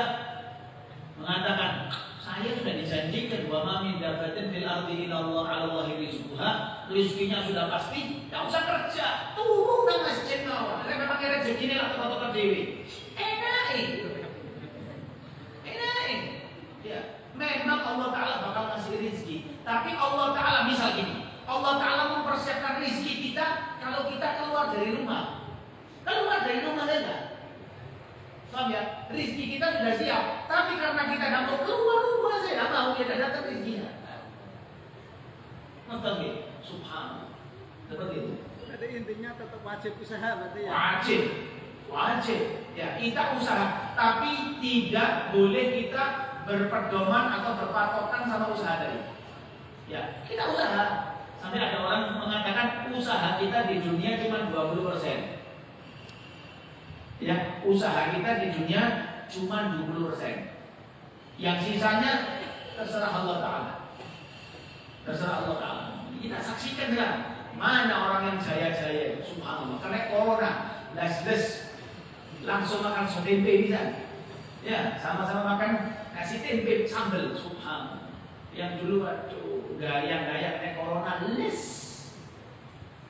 mengatakan, saya sudah dijanjikan bahwa min dabatin fil ardi ilallah alallahi rizquha, rizkinya sudah pasti, tidak usah kerja, turun ke masjid kawan. Saya memang rezeki ini lah tempat-tempat dewi. Enak. Ya, memang Allah Ta'ala bakal ngasih rezeki. Tapi Allah Ta'ala misal gini, Allah Ta'ala mempersiapkan rezeki kita kalau kita keluar dari rumah. Keluar dari rumah saja. Paham ya? Rezeki kita sudah siap. Tapi karena kita tidak mau keluar rumah, saya tidak mau kita datang rezekinya. Mustahil. Subhanallah. Seperti itu. Jadi intinya tetap wajib usaha berarti ya. Wajib. Ya, kita usaha, tapi tidak boleh kita berpedoman atau berpatokan sama usaha tadi. Ya, kita usaha. Sampai ada orang mengatakan usaha kita di dunia cuma 20%. Ya, usaha kita di dunia cuma 20%. Yang sisanya terserah Allah Ta'ala. Terserah Allah Ta'ala. Kita saksikan kan, mana orang yang jaya-jaya, subhanallah, karena corona, les langsung makan tempe bisa. Ya, sama-sama makan nasi tempe sambal, subhanallah. Yang dulu waktu gaya-gaya kena corona, les,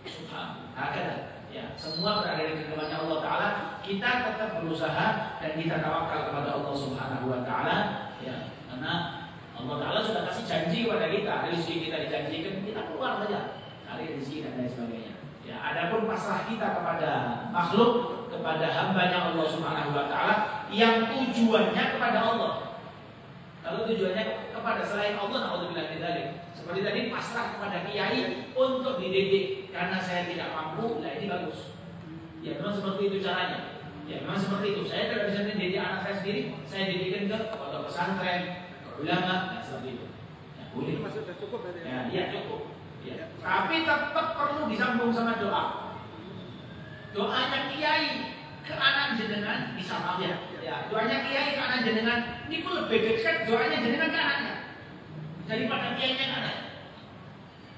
subhanallah. Agak. Ya, semua berada di genggamannya Allah Ta'ala. Kita tetap berusaha dan kita tawakal kepada Allah Subhanahu wa Ta'ala. Ya, karena Allah Ta'ala sudah kasih janji kepada kita. Rezeki kita dijanjikan, kita keluar saja cari rezeki dan lain sebagainya. Ya, adapun pasrah kita kepada makhluk, kepada hambanya Allah Subhanahu wa Ta'ala yang tujuannya kepada Allah. Kalau tujuannya kepada selain Allah, naudzubillah min dzalik. Seperti tadi pasrah kepada kiai untuk dididik karena saya tidak mampu, nah ini bagus. Ya memang seperti itu caranya. Ya memang seperti itu. Saya tidak bisa mendidik anak saya sendiri, saya didikkan ke pondok pesantren, ke ulama, dan seperti itu. Ya, boleh. Itu sudah cukup berarti ya? Ya, cukup. Ya. Tapi tetap perlu disambung sama doa. Doanya kiai ke anak jenengan bisa maaf ya. Ya, doanya kiai ke anak jenengan ini pun lebih dekat doanya jenengan ke anaknya daripada kiainya ke anak.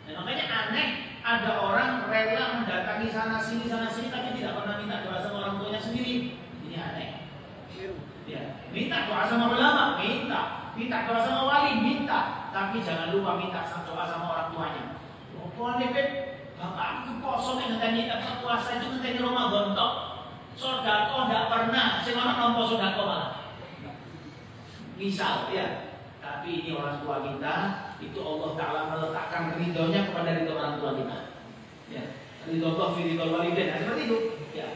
Dan makanya aneh ada orang rela mendatangi sana sini tapi tidak pernah minta doa sama orang tuanya sendiri. Ini aneh. Ya, minta doa sama ulama, minta doa sama wali, minta, tapi jangan lupa minta doa sama orang tuanya. Oh, nepet, bapak aku kosong yang ngenteni puasa itu ngenteni Ramadan tok. Sodako tidak pernah, sing ana nampa sodako malah. Misal ya, tapi ini orang tua kita, itu Allah Ta'ala meletakkan ridhonya kepada ridho orang tua kita. Ya, ridho Allah fi ridho walidain. Nah, seperti itu. Ya.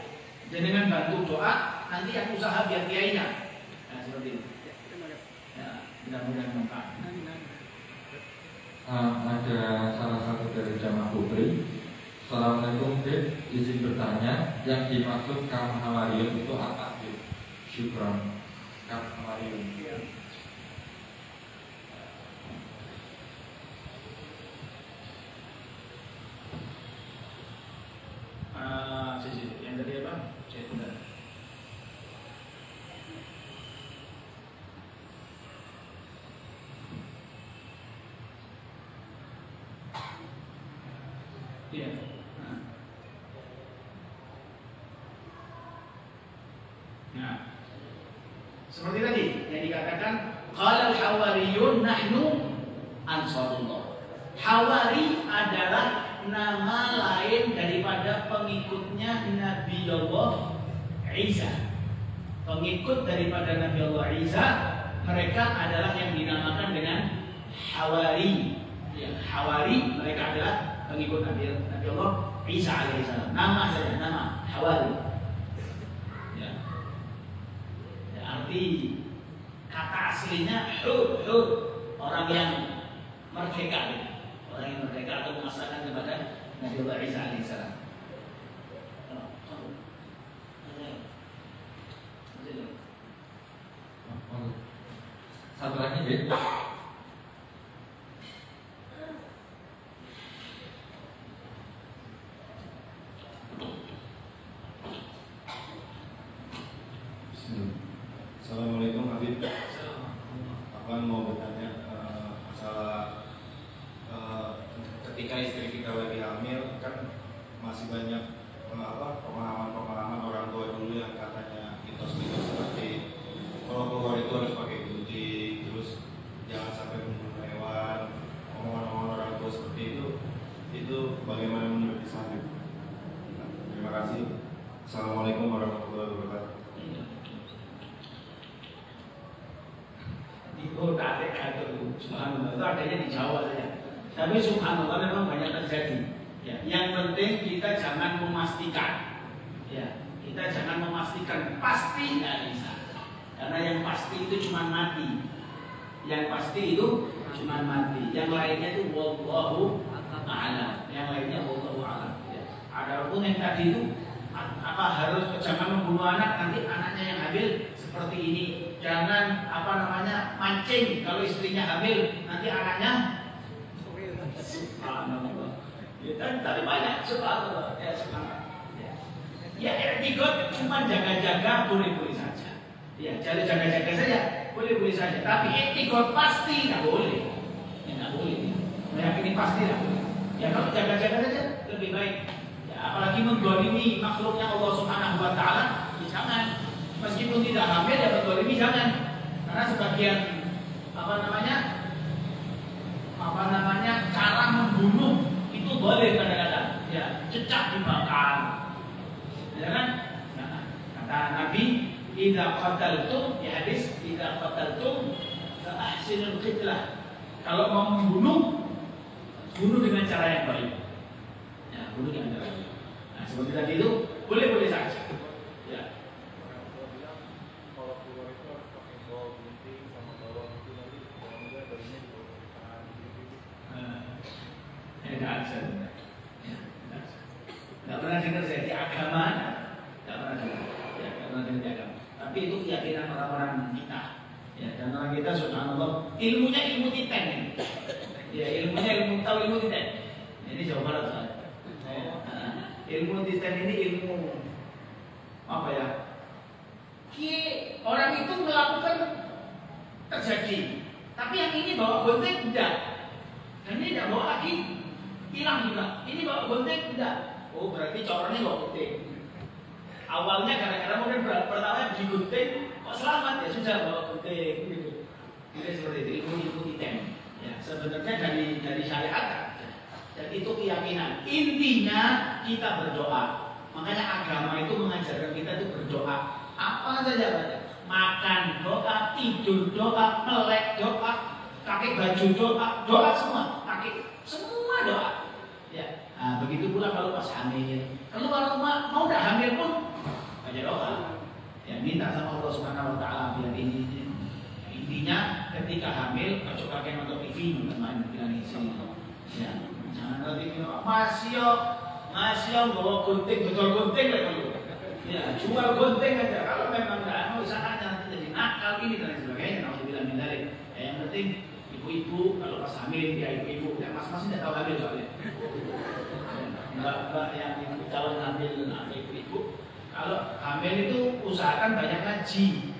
Dan dengan bantu doa, nanti yang usaha biar kiainya. Nah, seperti itu. Ya, mudah-mudahan manfaat. Ada salah satu dari jamaah Putri. Assalamualaikum, izin bertanya, yang dimaksud kaum hawariyun itu apa? Syukran. Kaum hawariyun. Yang tadi apa? Saya tidak. Iya. Nah, seperti tadi yang dikatakan, qala al-hawariyun nahnu ansarullah. Hawari adalah nama lain daripada pengikutnya Nabi Allah Isa. Pengikut daripada Nabi Allah Isa, mereka adalah yang dinamakan dengan Hawari. Ya, Hawari mereka adalah pengikut Nabi Allah Isa alaihissalam. Nama saja, nama Hawari. Ya. Ya, arti kata aslinya hud, orang yang merdeka. Ya. Orang yang merdeka atau memasrahkan kepada Nabi Allah Isa alaihissalam. Satu lagi, Bek. Assalamualaikum, Habib. Abang mau bertanya masalah ketika istri kita lagi hamil, kan masih banyak pemahaman orang tua dulu yang katanya mitos-mitos seperti kalau keluar itu harus pakai gunting, terus jangan sampai membunuh hewan, omongan-omongan orang tua seperti itu bagaimana menurut Islam? Terima kasih. Assalamualaikum warahmatullahi wabarakatuh. Itu subhanallah, itu adanya di Jawa saja. Tapi subhanallah memang banyak terjadi. Ya, yang penting kita jangan memastikan. Ya, kita jangan memastikan pasti tidak bisa. Karena yang pasti itu cuma mati. Yang pasti itu cuma mati. Yang lainnya itu wallahu a'lam. Yang lainnya wallahu a'lam. Ya. Adapun yang tadi itu harus jangan membunuh anak, nanti anaknya yang hamil seperti ini. Jangan mancing kalau istrinya hamil, nanti anaknya subhanallah. Ya, tapi banyak subhanallah. Ya, subhanallah. Ya, etikot cuma jaga-jaga boleh-boleh saja. Ya, jadi jaga-jaga saja boleh-boleh saja. Tapi etikot pasti nggak boleh. Ya, nggak boleh. Meyakini pasti nggak boleh. Ya, kalau jaga-jaga saja lebih baik. Ya, apalagi menggolimi makhluknya Allah Subhanahu Wa Taala, ya jangan. Meskipun tidak hamil ya menggolimi jangan. Karena sebagian cara membunuh itu boleh kadang-kadang. Ya, cecak dibakar. Ya kan? Nah, kata Nabi, idza qataltum, ya hadis, idza qataltum fa ahsinul qitlah. Kalau mau membunuh, bunuh dengan cara yang baik. Ya, bunuh dengan cara yang baik. Nah, seperti tadi itu boleh-boleh saja. Ya. Tidak pernah dengar saya di agama, tidak pernah dengar, ya, tidak pernah dengar di agama. Tapi itu keyakinan orang-orang kita, ya, dan orang kita subhanallah ilmunya ilmu titen, ya, ilmunya tahu ilmu titen. Ini Jawa Barat soalnya. Ilmu titen ini ilmu apa ya? Orang itu melakukan terjadi, tapi yang ini bawa gunting tidak, dan ini tidak bawa lagi. Hilang juga. Ini bawa gunting tidak. Oh, berarti corongnya bawa gunting. Awalnya gara-gara mungkin pertama digunting, kok selamat ya sudah bawa gunting gitu. Jadi seperti itu ilmu titen. Ya, sebenarnya dari syariat dan itu keyakinan. Intinya kita berdoa. Makanya agama itu mengajarkan kita itu berdoa. Apa saja makan doa, tidur doa, melek doa, pakai baju doa, doa semua, pakai semua doa. Ya, nah, begitu pula kalau pas hamil. Kalau mau udah hamil pun baca doa. Ya, minta sama Allah Subhanahu Wa Taala biar ini. Intinya ketika hamil, cocok pakai nonton TV, nonton main bilang isi. Ya, jangan nonton TV. Masih yo, bawa gunting, betul gunting lah kalau. Ya, jual gunting aja. Kalau memang nggak mau, usaha nanti jadi nakal ini dan sebagainya. Kalau dibilang mindari, yang penting ibu-ibu kalau pas hamil ya ibu-ibu. Ya, mas-mas tidak tahu hamil soalnya. Mbak yang ibu calon hamil ibu-ibu. Kalau hamil itu usahakan banyak ngaji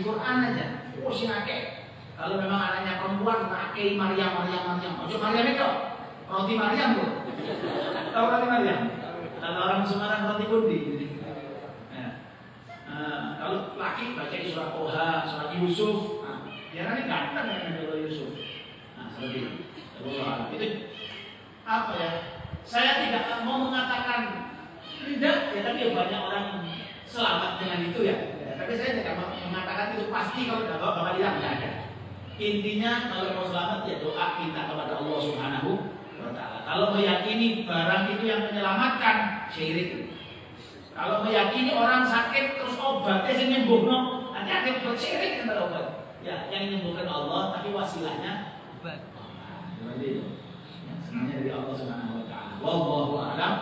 Quran aja. Si akeh. Kalau memang anaknya perempuan, akeh Maryam. Ojo Maryam itu, roti Maryam tuh. Tahu roti Maryam? Kalau orang Semarang roti bundi. Kalau laki baca di surat Toha, surat Yusuf. Biar nanti ganteng yang ada Yusuf. Nah, seperti itu. Itu apa ya? Saya tidak mau mengatakan tidak, ya tapi banyak orang selamat dengan itu ya. Tapi saya tidak mengatakan itu pasti kalau tidak bakal hilang, tidak ada. Intinya kalau mau selamat ya doa minta kepada Allah Subhanahu Wa Taala. Kalau meyakini barang itu yang menyelamatkan, syirik. Kalau meyakini orang sakit terus obatnya yang nyembuhno, hati-hati bersyirik yang berobat. Ya, yang menyembuhkan Allah tapi wasilahnya obat. Jadi semuanya dari Allah Subhanahu Wa Taala. Wallahu a'lam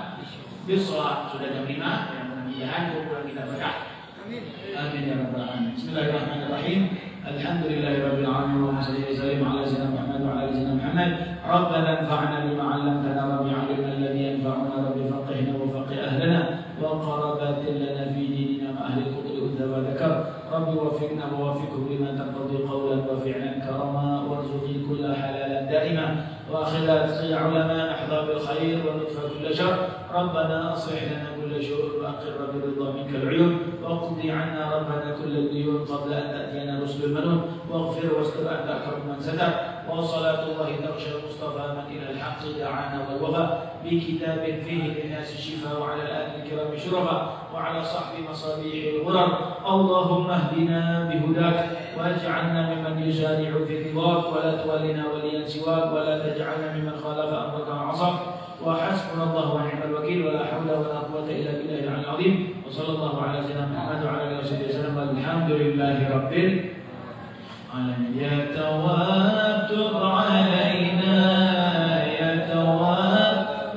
bishawab. Sudah jam 5 ya, mudah-mudahan kumpulan kita berkah. Amin ya rabbal alamin. Bismillahirrahmanirrahim. Alhamdulillahirabbil alamin wa sallallahu alaihi wa ala sayyidina Muhammad wa ala sayyidina Muhammad. Rabbana anfa'na bima 'allamtana wa bi'ilmina alladhi yanfa'una rabbi faqihna wa faqih ahlana wa qarabatin lana fi dinina ma ahli al-qudri unta wa dhakar. Rabbi wafiqna wa wafiqhum lima taqdi qawlan wa fi'lan karama warzuqni kulla halalan da'ima wa akhirat ulama nahdha bil khair wa nutfa kull shar. Rabbana aslih lana kull syu'ur wa aqir bi ridha minka al-'uyun wa qdi 'anna rabbana kull al-diyun qabla an ta'tiyana rusul al-manun waghfir wastur anta akram man satar wa salatullahi tarsha al-mustafa man ila al-haqq da'ana wal wafa bi kitabin fihi lin-nas shifa wa 'ala al-ali al-kiram shurafa wa 'ala sahbi masabih al-ghurar. Allahumma اهدنا بهداك واجعلنا ممن يسارع في رضاك ولا تولنا وليا سواك ولا تجعلنا ممن خالف امرك وعصاك وحسبنا الله ونعم الوكيل ولا حول ولا قوه الا بالله العلي العظيم وصلى الله على سيدنا محمد وعلى اله وصحبه وسلم والحمد لله رب العالمين. يا تواب تب علينا يا تواب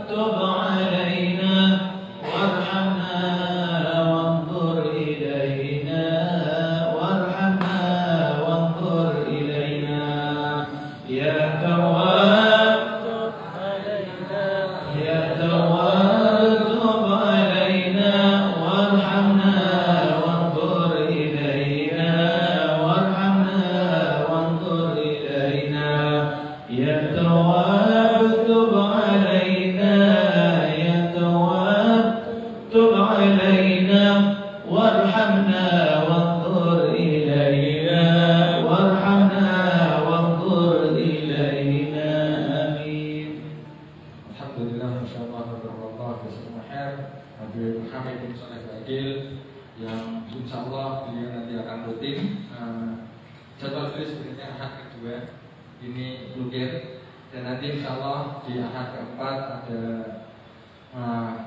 تب علينا وارحمنا وانظر إلينا وارحمنا وانظر إلينا يا تواب تب علينا يا تواب تب علينا وارحمنا وانظر إلينا وارحمنا وانظر إلينا يا تواب تب علينا يا تواب تب علينا وارحمنا وانظر إلينا وارحمنا وانظر إلينا آمين. Alhamdulillah, masyaallah, barakallah, jazakumullah khair. Habib Hamid bin Saleh Bagil yang insyaallah beliau nanti akan rutin jadwal beliau sebenarnya ahad kedua ini lukir dan nanti insyaallah di ahad keempat ada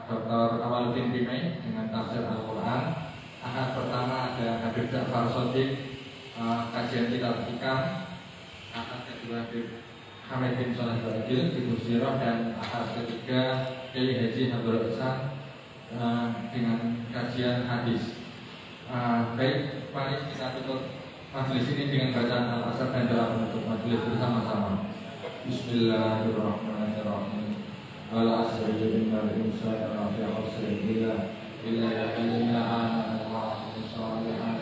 Dr. Awaludin Timai dengan tafsir Al-Quran. Ahad pertama ada Habib Ja'far Shodiq kajian kitab hikam. Ahad kedua Habib Hamid bin Saleh Bagil Ibu Sirah dan ahad ketiga Kiai Haji Abdul Ihsan dengan kajian hadis. Baik, mari kita tutup majelis ini dengan bacaan Al-Asr dan doa penutup majelis bersama-sama. Bismillahirrahmanirrahim. Al-Asr innal insana lafi khusr illa alladhina amanu wa 'amilus shalihat